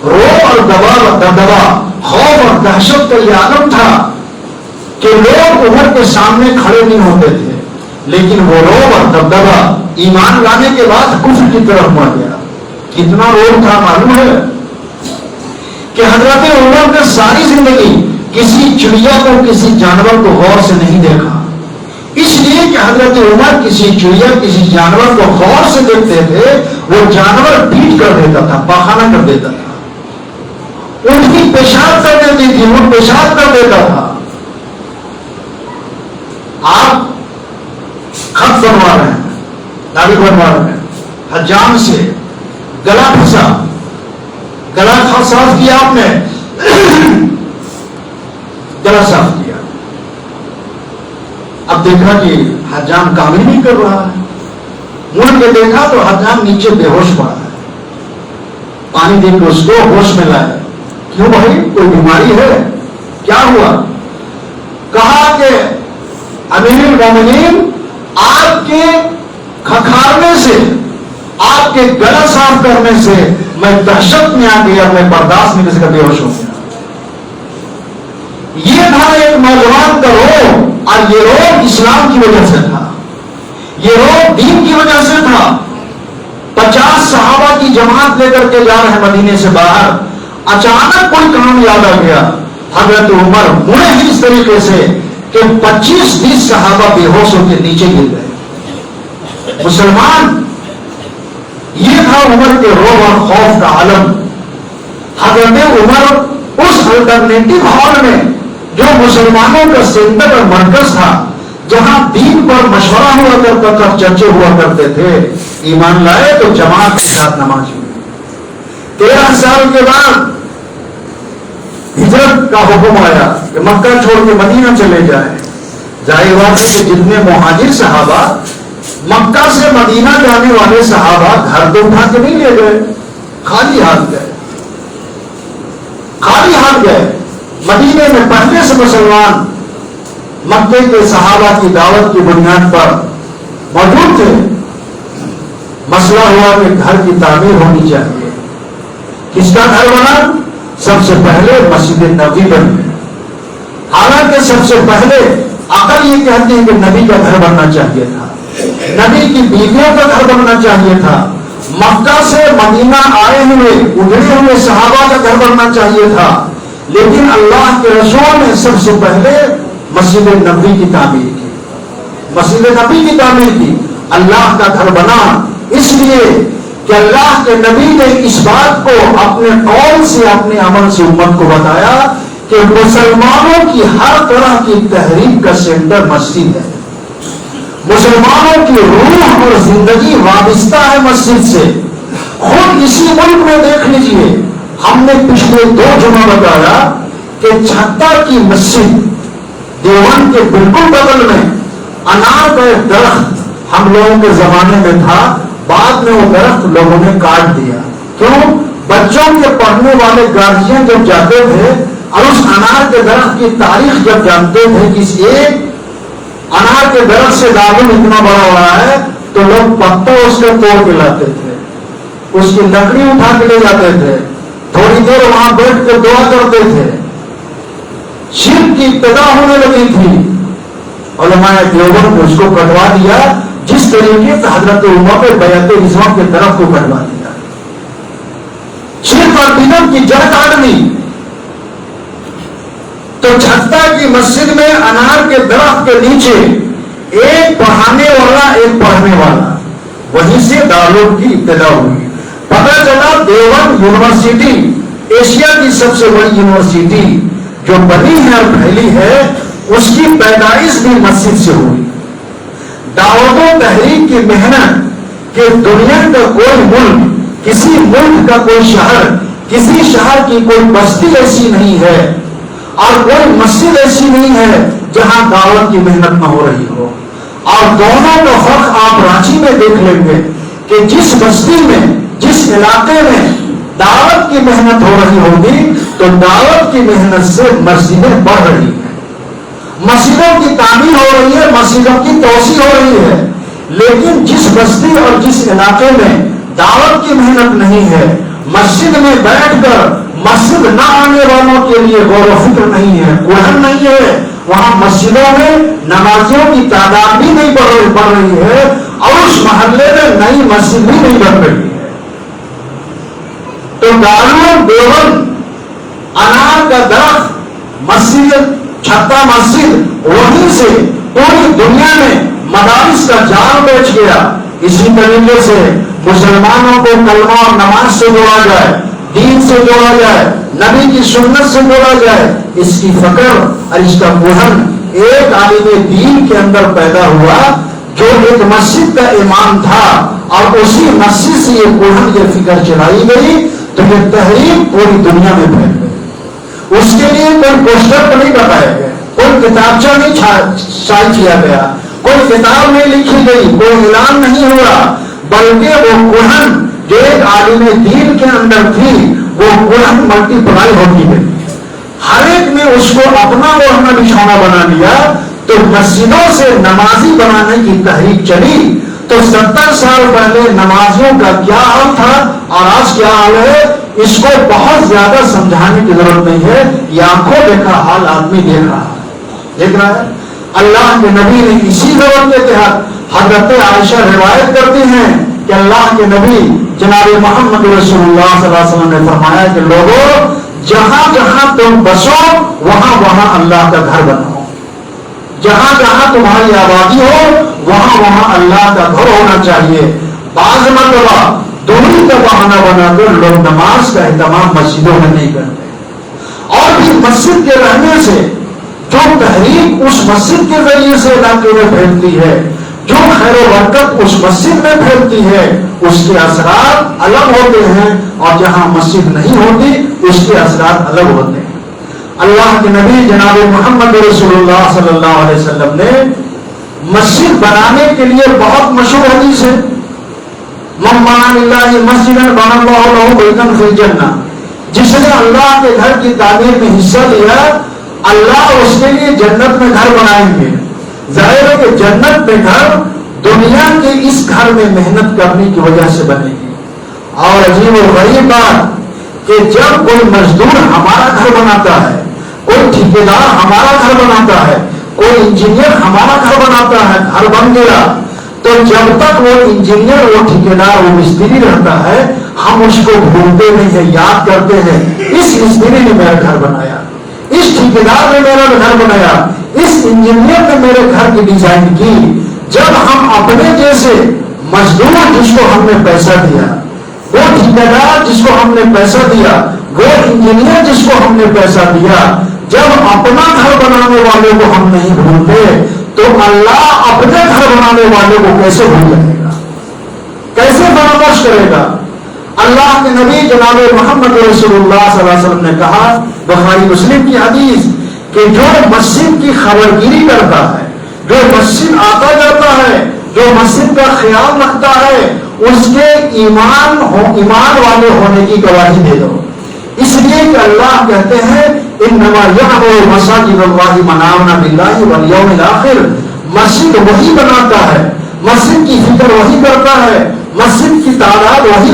روب اور دبدبا، خوف اور دہشت کا یہ عالم تھا کہ لوگ عمر کے سامنے کھڑے نہیں ہوتے تھے، لیکن وہ روب اور دبدبا ایمان لانے کے بعد کفر کی طرف مڑ گیا. کتنا روب تھا معلوم ہے کہ حضرت عمر نے ساری زندگی کسی چڑیا کو، کسی جانور کو غور سے نہیں دیکھا. اس لیے کہ حضرت عمر کسی چڑیا، کسی جانور کو غور سے دیکھتے تھے، وہ جانور پیٹ کر دیتا تھا، پاخانہ کر دیتا تھا. ان کی پیشاب کر دیتی تھی، وہ پیشاب کر دیتا تھا. آپ خط بنوا رہے ہیں، تاریخ بنوا رہے ہیں، حجام سے گلا پھنسا، گلا صاف کیا آپ نے، گلا صاف کیا. اب دیکھا کہ حجام کام ہی نہیں کر رہا ہے، مڑ کے دیکھا تو حجام نیچے بے ہوش پڑا ہے. پانی دے کے اس کو ہوش میں لائے. کیوں بھائی، کوئی بیماری ہے؟ کیا ہوا؟ کہا کہ امیر المومنین، آپ کے کھکھارنے سے، آپ کے گلا صاف کرنے سے میں دہشت میں آ گیا، میں برداشت نہیں کر سکا، بے ہوش ہو گیا. یہ تھا ایک نوجوان کا روب، اور یہ روب اسلام کی وجہ سے تھا، یہ روب دین کی وجہ سے تھا. 50 صحابہ کی جماعت لے کر کے جا رہے ہیں مدینے سے باہر، اچانک کوئی کام یاد آ گیا. حضرت عمر مڑے ہی اس طریقے سے کہ 25-20 صحابہ بے ہوش ہو کے نیچے گر گئے. مسلمان، یہ تھا عمر کے روب اور خوف کا عالم. حضرت عمر اس الٹرنیٹو ہال میں، جو مسلمانوں کا سینٹر اور مرکز تھا، جہاں دین پر مشورہ ہوا کرتا تھا، چرچے ہوا کرتے تھے، ایمان لائے تو جماعت کے ساتھ نماز ہوئی. 13 سال کے بعد ہجرت کا حکم آیا کہ مکہ چھوڑ کے مدینہ چلے جائیں. ظاہر بات ہے کہ جتنے مہاجر صحابہ، مکہ سے مدینہ جانے والے صحابہ گھر تو اٹھا کے نہیں لے گئے، خالی ہاتھ گئے، خالی ہاتھ گئے. مدینے میں پہلے سے مسلمان مکے کے صحابہ کی دعوت کی بنیاد پر موجود تھے. مسئلہ ہوا کہ گھر کی تعمیر ہونی چاہیے. کس کا گھر بنا؟ سب سے پہلے مسجد نبوی بنی. حالانکہ سب سے پہلے عقل یہ کہتی ہے کہ نبی کا گھر بننا چاہیے تھا، نبی کی بیویوں کا گھر بننا چاہیے تھا، مکہ سے مدینہ آئے ہوئے اجڑے ہوئے صحابہ کا گھر بننا چاہیے تھا. لیکن اللہ کے رسول نے سب سے پہلے مسجد نبوی کی تعمیر کی، مسجد نبی کی تعمیر کی. اللہ کا گھر بنا اس لیے کہ اللہ کے نبی نے اس بات کو اپنے قول سے، اپنے عمل سے امت کو بتایا کہ مسلمانوں کی ہر طرح کی تحریک کا سینٹر مسجد ہے. مسلمانوں کی روح اور زندگی وابستہ ہے مسجد سے. خود اسی ملک میں دیکھ لیجئے، ہم نے پچھلے 2 جمعہ بتایا کہ چھتا کی مسجد دیوبند کے بالکل بغل میں انار کا ایک درخت ہم لوگوں کے زمانے میں تھا، بعد میں وہ درخت لوگوں نے کاٹ دیا. کیوں؟ بچوں کے پڑھنے والے گارجین جب جاتے تھے اور اس انار کے درخت کی تاریخ جب جانتے تھے کہ اس ایک انار کے درخت سے دامن اتنا بڑا ہو رہا ہے، تو لوگ پتا اس کو توڑ کے لاتے تھے، اس کی لکڑی اٹھا کے لے جاتے تھے، تھوڑی دیر وہاں بیٹھ کے دعا کرتے تھے. شرک کی ابتدا ہونے لگی تھی، علماء دیوبند نے اس کو کٹوا دیا، جس طریقے سے حضرت عمر پہ بیعت رضوان کے درخت کو کٹوا دیا. شرک اور بدعت کی جڑ کاٹ دی. تو چھتا کی مسجد میں انار کے درخت کے نیچے ایک پڑھانے والا ایک پڑھنے والا، وہیں سے دارالعلوم کی ابتدا ہوئی. پتہ چلا دیوبند یونیورسٹی ایشیا کی سب سے بڑی یونیورسٹی جو بنی ہے اور پھیلی ہے، اس کی پیدائش بھی مسجد سے ہوئی. دعوت و تحریک کی محنت کہ دنیا کا کوئی ملک، کسی ملک کا کوئی شہر، کسی شہر کی کوئی بستی ایسی نہیں ہے اور کوئی مسجد ایسی نہیں ہے جہاں دعوت کی محنت نہ ہو رہی ہو. اور دونوں کا فرق آپ رانچی میں دیکھ لیں گے کہ جس بستی میں، جس علاقے میں دعوت کی محنت ہو رہی ہوگی تو دعوت کی محنت سے مسجدیں بڑھ رہی ہیں، مسجدوں کی تعمیر ہو رہی ہے، مسجدوں کی توسیع ہو رہی ہے. لیکن جس بستی اور جس علاقے میں دعوت کی محنت نہیں ہے، مسجد میں بیٹھ کر مسجد نہ آنے والوں کے لیے غور و فکر نہیں ہے، کوہن نہیں ہے، وہاں مسجدوں میں نمازیوں کی تعداد بھی نہیں بڑھ رہی ہے اور اس محلے میں نئی مسجد بھی نہیں بن رہی ہے. تو دارالعلوم دیوبند انار کا درخت، مسجد چھتا مسجد، وہیں سے پوری دنیا میں مدارس کا جال بیچ گیا. اسی طریقے سے مسلمانوں کو کلمہ اور نماز سے جوڑا جائے، دین سے جوڑا جائے، نبی کی سنت سے جوڑا جائے، اس کی فکر اور اس کا کوہن ایک عالم دین کے اندر پیدا ہوا جو ایک مسجد کا امام تھا، اور اسی مسجد سے یہ کوہن، یہ فکر چلائی گئی تو یہ تحریک پوری دنیا میں پھیل گئی. اس کے لیے کوئی پوسٹر تو نہیں بتایا گیا، کوئی کتابچہ نہیں شائع کیا گیا، کوئی کتاب نہیں لکھی گئی، کوئی اعلان نہیں ہوا، بلکہ وہ کوہن جو ایک عالم دین کے اندر تھی وہ کوہن ملٹی پلائی ہوتی گئی. ہر ایک نے اس کو اپنا اوڑھنا بچھونا بنا لیا. تو مسجدوں سے نمازی بنانے کی تحریک چلی. تو 70 سال پہلے نمازیوں کا کیا حال تھا اور آج کیا حال ہے، اس کو بہت زیادہ سمجھانے کی ضرورت نہیں ہے. یہ آنکھوں دیکھا حال آدمی دیکھ رہا ہے. اللہ کے نبی نے اسی ضرورت کے تحت، حضرت عائشہ روایت کرتی ہیں کہ اللہ کے نبی جناب محمد رسول اللہ صلی اللہ علیہ وسلم نے فرمایا کہ لوگوں، جہاں جہاں تم بسو وہاں وہاں اللہ کا گھر بناؤ. جہاں جہاں تمہاری آبادی ہو وہاں وہاں اللہ کا گھر ہونا چاہیے. بعض مرتبہ دوری کا بہانہ بنا کر لوگ نماز کا اہتمام مسجدوں میں نہیں کرتے، اور پھر مسجد کے رہنے سے جو تحریک اس مسجد کے ذریعے سے علاقے میں پھیلتی ہے، جو خیر و برکت اس مسجد میں پھیلتی ہے، اس کے اثرات الگ ہوتے ہیں، اور جہاں مسجد نہیں ہوتی اس کے اثرات الگ ہوتے ہیں. اللہ کے نبی جناب محمد رسول اللہ صلی اللہ علیہ وسلم نے مسجد بنانے کے لیے بہت مشہور حدیث ہے، من بنا للہ مسجدا بنى اللہ لہ بیتا فی الجنہ. جس نے اللہ کے گھر کی تعمیر میں حصہ لیا، اللہ اس کے لیے جنت میں گھر بنائیں گے. ظاہر ہے کہ جنت میں گھر دنیا کے اس گھر میں محنت کرنے کی وجہ سے بنے گی. اور عجیب و غریب بات کہ جب کوئی مزدور ہمارا گھر بناتا ہے، کوئی ٹھیکیدار ہمارا گھر بناتا ہے، کوئی انجینئر ہمارا گھر بناتا ہے، گھر بن گیا، تو جب تک وہ انجینئر، وہ ٹھیکیدار، وہ مستری رہتا ہے، ہم اس کو بھولتے نہیں ہیں، یاد کرتے ہیں اس مستری نے میرا گھر بنایا، اس ٹھیکیدار نے میرا گھر بنایا، اس انجینئر نے میرے گھر کی ڈیزائن کی. جب ہم اپنے جیسے مزدور جس کو ہم نے پیسہ دیا، وہ ٹھیکیدار جس کو ہم نے پیسہ دیا، وہ انجینئر جس کو ہم نے پیسہ دیا، جب اپنا گھر بنانے والے کو ہم نہیں بھولتے تو اللہ اپنے گھر بنانے والے کو کیسے بھول جائے گا، کیسے فراموش کرے گا. اللہ کے نبی جناب محمد رسول اللہ صلی اللہ علیہ وسلم نے کہا، بخاری مسلم کی حدیث، کہ جو مسجد کی خبرگیری کرتا ہے، جو مسجد آتا جاتا ہے، جو مسجد کا خیال رکھتا ہے، اس کے ایمان والے ہونے کی گواہی دے دو۔ اس لیے کہ اللہ کہتے ہیں انما یعمر مساجد اللہ من آمن باللہ والیوم الاخر، مسجد وہی بناتا ہے، مسجد کی فکر وہی کرتا ہے، مسجد کی تعداد وہی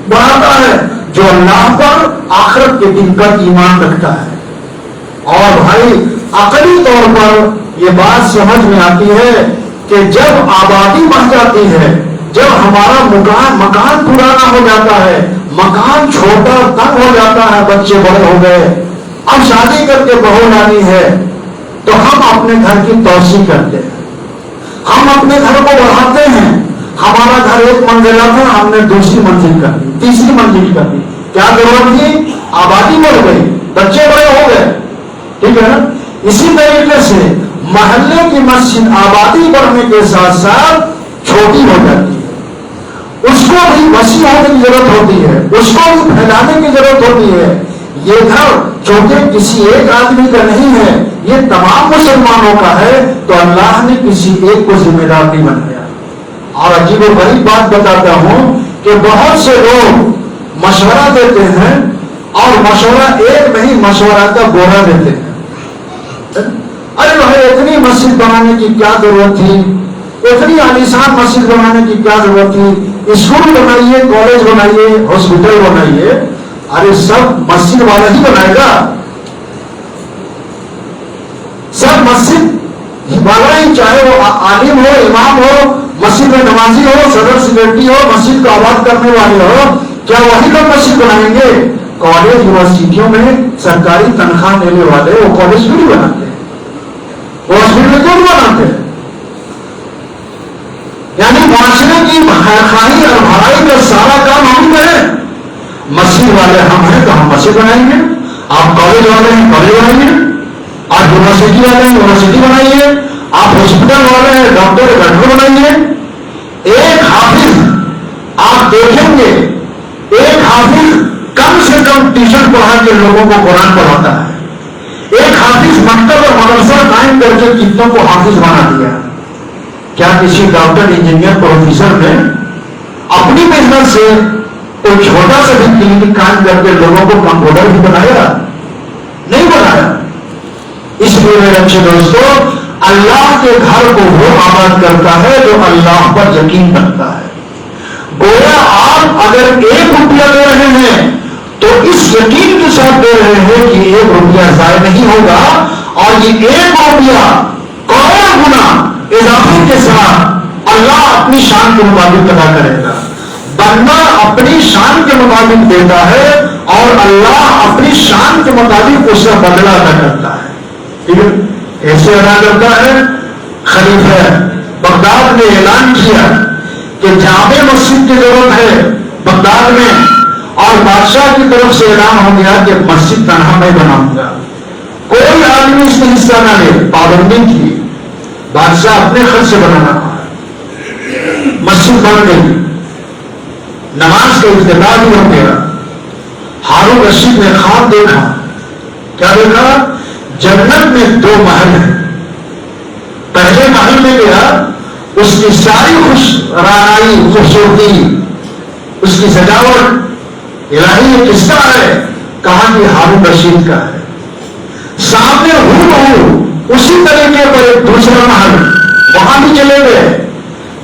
بڑھاتا ہے جو اللہ پر آخرت کے دن پر ایمان رکھتا ہے۔ اور بھائی عقلی طور پر یہ بات سمجھ میں آتی ہے کہ جب آبادی بڑھ جاتی ہے، جب ہمارا مکان پرانا ہو جاتا ہے، مکان چھوٹا تنگ ہو جاتا ہے، بچے بڑے ہو گئے، اب شادی کر کے بہو لانی ہے، تو ہم اپنے گھر کی توسیع کرتے ہیں، ہم اپنے گھر کو بڑھاتے ہیں۔ ہمارا گھر ایک منزلہ تھا، ہم نے دوسری منزل کر دی، تیسری منزل کر دی، کیا ضرورت تھی؟ آبادی بڑھ گئی، بچے بڑے ہو گئے، ٹھیک ہے نا؟ اسی طریقے سے محلے کی مسجد آبادی بڑھنے کے ساتھ ساتھ چھوٹی ہو جاتی ہے، اس کو بھی وسیع ہونے کی ضرورت ہوتی ہے، اس کو بھی پھیلانے کی ضرورت ہوتی ہے۔ یہ گھر چونکہ کسی ایک آدمی کا نہیں ہے، یہ تمام مسلمانوں کا ہے، تو اللہ نے کسی ایک کو ذمہ دار نہیں بنایا۔ اور عجیب و غریب بات بتاتا ہوں کہ بہت سے لوگ مشورہ دیتے ہیں، اور مشورہ ایک نہیں، مشورہ کا گوڑا دیتے ہیں۔ ارے بھائی اتنی مسجد بنانے کی کیا ضرورت تھی، اتنی عالیشان مسجد بنانے کی کیا ضرورت تھی، اسکول بنائیے، کالج بنائیے، ہاسپٹل بنائیے، ارے سب مسجد والا ہی بنائے گا، سب مسجد والا ہی، چاہے وہ عالم ہو، امام ہو، مسجد میں نمازی ہو، صدر سیکرٹری ہو، مسجد کو آباد کرنے والے ہو، کیا وہی لوگ مسجد بنائیں گے؟ کالج یونیورسٹیوں میں سرکاری تنخواہ لینے والے وہ کالج کیوں نہیں بناتے، وہ ہاسپٹل کیوں نہیں بناتے؟ یعنی معاشرے کی خواہی اور بھلائی کا سارا کام ہم کریں، مسجد والے ہم ہیں تو ہم مسجد بنائیں گے، آپ کالج والے ہیں کالج بنائیں گے، آپ یونیورسٹی والے ہیں یونیورسٹی بنائیے، آپ ہاسپٹل والے ہیں ڈاکٹر بنائیے۔ ایک حافظ آپ دیکھیں گے، ایک حافظ کم سے کم ٹیوشن پڑھا کے لوگوں کو قرآن پڑھاتا ہے، ایک حافظ مکتب اور مدرسہ قائم کر کے کتنوں کو حافظ بنا دیا۔ کیا کسی ڈاکٹر انجینئر پروفیسر نے اپنی محنت سے کوئی چھوٹا سا بھی کلینک قائم کر کے لوگوں کو کمپاؤنڈر بھی بنایا؟ نہیں بنایا۔ اس لیے میرے اچھے دوستو، اللہ کے گھر کو وہ آباد کرتا ہے جو اللہ پر یقین رکھتا ہے۔ گویا آپ اگر 1 روپیہ دے رہے ہیں تو اس یقین کے ساتھ دے رہے ہیں کہ 1 روپیہ ضائع نہیں ہوگا، اور یہ 1 روپیہ کروڑ گنا اضافے کے ساتھ اللہ اپنی شان کے مطابق ادا کرے گا۔ بندہ اپنی شان کے مطابق دیتا ہے اور اللہ اپنی شان کے مطابق اس کا بدلہ ادا کرتا ہے۔ ٹھیک ہے، ایسے ادا کرتا ہے۔ خلیفہ بغداد نے اعلان کیا کہ جامع مسجد کی ضرورت ہے بغداد میں، اور بادشاہ کی طرف سے اعلان ہو گیا کہ مسجد تنہا میں بناؤں گا، کوئی آدمی اس میں حصہ نہ لے، پابندی کی۔ بادشاہ اپنے خرچ سے بنانا پڑا، مسجد بن گئی، نماز کا افتتاح بھی ہو گیا۔ ہارون رشید نے خواب دیکھا، کیا دیکھا؟ جنت میں 2 محل ہیں، پہلے محل میں گیا، اس کی ساری رانائی خوبصورتی، اس کی سجاوٹ الہی یہ کس کا ہے؟ کہا کہ ہارون رشید کا ہے۔ سامنے ہو اسی طریقے پر ایک دوسرا محل، وہاں بھی چلے گئے،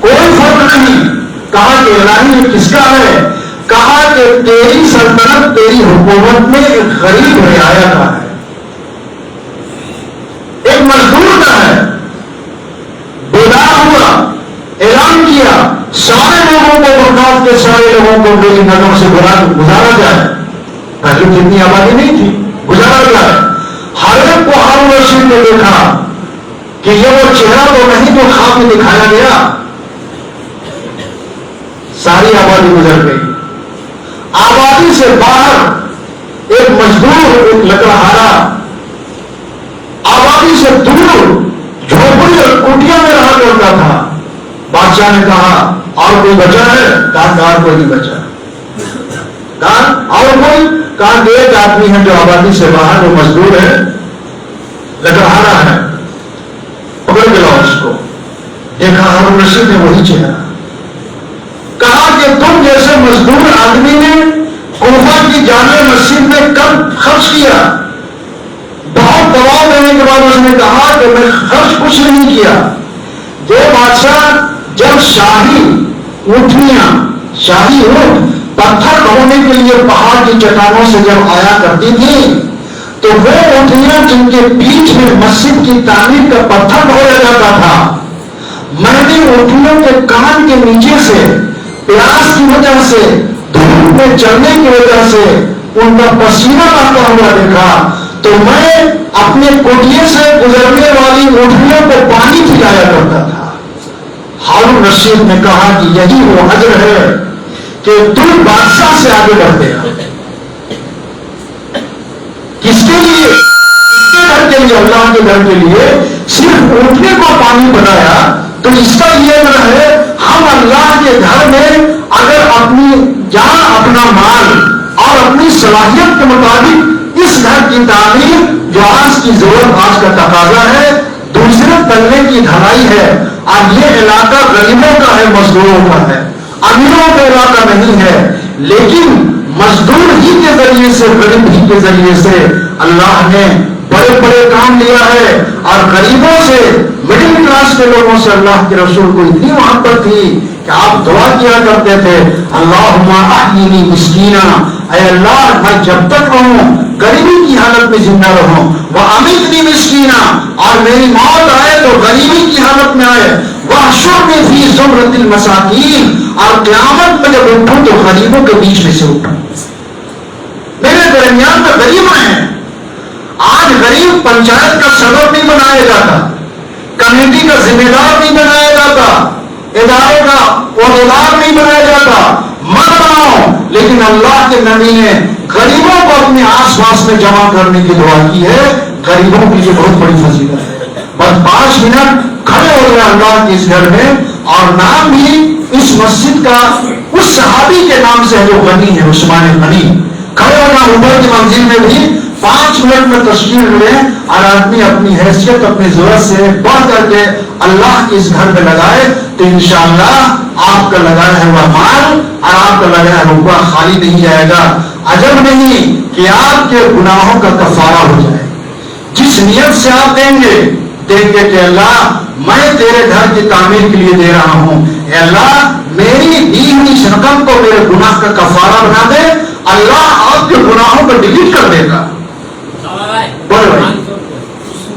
کوئی فرق نہیں۔ کہا کہ الہی یہ کس کا ہے؟ کہا کہ تیری سلطنت، تیری حکومت میں ایک غریب رعایا کا ہے، ایک مزدور کا ہے۔ بیدار ہوا، اعلان کیا سارے لوگوں کو، بغداد کے سارے لوگوں کو میری نظر سے گزارا جائے۔ پہلے جتنی آبادی نہیں تھی، گزارا جائے۔ ہر ایک کو ہارون رشید نے دیکھا کہ یہ وہ چہرہ تو نہیں جو خواب میں دکھایا گیا۔ ساری آبادی گزر گئی۔ آبادی سے باہر ایک مزدور، ایک لکڑہارا، آبادی سے دور جھوپڑی اور کوٹیاں میں رہا کرتا تھا۔ بادشاہ نے کہا اور کوئی بچا ہے؟ کہا اور کوئی نہیں بچا۔ اور کوئی کہا کہ ایک آدمی ہے جو آبادی سے باہر وہ مزدور ہے لکڑہارا ہے پکڑ کے لاؤ اس کو. دیکھا ہارون رشید نے وہی چہرہ. کہا کہ تم جیسے مزدور آدمی نے کوفہ کی جامع مسجد میں کب خرچ کیا؟ بہت دباؤ دینے کے بعد اس نے کہا کہ میں خرچ کچھ نہیں کیا. جو بادشاہ جب شاہی اونٹنیاں شاہی اونٹ پتھر ڈھونے کے لیے پہاڑ کی چٹانوں سے جب آیا کرتی تھی تو وہ اونٹنیاں جن کے بیچ میں مسجد کی تعمیر کا پتھر ڈھویا جاتا تھا، میں نے اونٹنیوں کے کان کے نیچے سے پیاس کی وجہ سے دھوپ میں چلنے کی وجہ سے ان کا پسینہ آتا ہوا دیکھا تو میں اپنے کوٹھیے سے گزرنے والی اونٹنیوں کو پانی پلایا کرتا تھا. ہارون رشید نے کہا کہ یہی وہ اجر ہے کہ تم بادشاہ سے آگے بڑھتے ہو. کس کے لیے؟ اس کے گھر کے لیے، اللہ کے گھر کے لیے صرف اونٹنے کو پانی بنایا تو اس کا یہ نہ ہے ہم اللہ کے گھر میں اگر اپنی جان اپنا مال اور اپنی صلاحیت کے مطابق اس گھر کی تعمیر جو آج کی ضرورت آج کا تقاضا ہے دوسرے تلنے کی ڈھلائی ہے. اب یہ علاقہ غریبوں کا ہے، مزدوروں کا ہے، امیروں کا علاقہ نہیں ہے، لیکن مزدور ہی کے ذریعے سے غریب ہی کے ذریعے سے اللہ نے بڑے بڑے کام لیا ہے. اور غریبوں سے مڈل کلاس کے لوگوں سے اللہ کے رسول کو اتنی محبت تھی کہ آپ دعا کیا کرتے تھے اللہم احیینی مسکینا، اے اللہ میں جب تک رہوں غریبی کی حالت میں زندہ رہوں، وامیتنی مسکینا، اور میری موت آئے تو غریبی کی حالت میں آئے، واحشرنی فی زمرۃ المساکین، اور قیامت میں جب اٹھوں تو غریبوں کے بیچ میں سے اٹھوں. میرے درمیان میں غریب ہیں. آج غریب پنچایت کا صدر نہیں بنایا جاتا، کمیٹی کا ذمہ دار نہیں بنایا جاتا، ادارے کا عہدیدار نہیں بنایا جاتا. مت بناؤ، لیکن اللہ کے نبی نے غریبوں کو اپنے آس پاس میں جمع کرنے کی دعا کی ہے. غریبوں کے لیے بہت بڑی فضیلت ہے. بس 5 منٹ کھڑے ہو گئے اللہ کے اس گھر میں، اور نام بھی اس مسجد کا اس صحابی کے نام سے ہے جو غنی ہے، عثمان غنی. کھڑے ہونا اوپر کی منزل میں بھی 5 منٹ میں تشکیل ہوئے اور آدمی اپنی حیثیت اپنی ضرورت سے بڑھ کر کے اللہ کے اس گھر میں لگائے تو انشاءاللہ آپ کا لگایا ہوا مال اور آپ کا لگایا ہوا خالی نہیں جائے گا. عجب نہیں کہ آپ کے گناہوں کا کفارہ ہو جائے. جس نیت سے آپ دیں گے کہ اللہ میں تیرے گھر کی تعمیر کے لیے دے رہا ہوں، اے اللہ میری دی ہوئی رقم کو میرے گناہ کا کفارہ بنا دے، اللہ آپ کے گناہوں کو ڈیلیٹ کر دے گا. بولے بھائی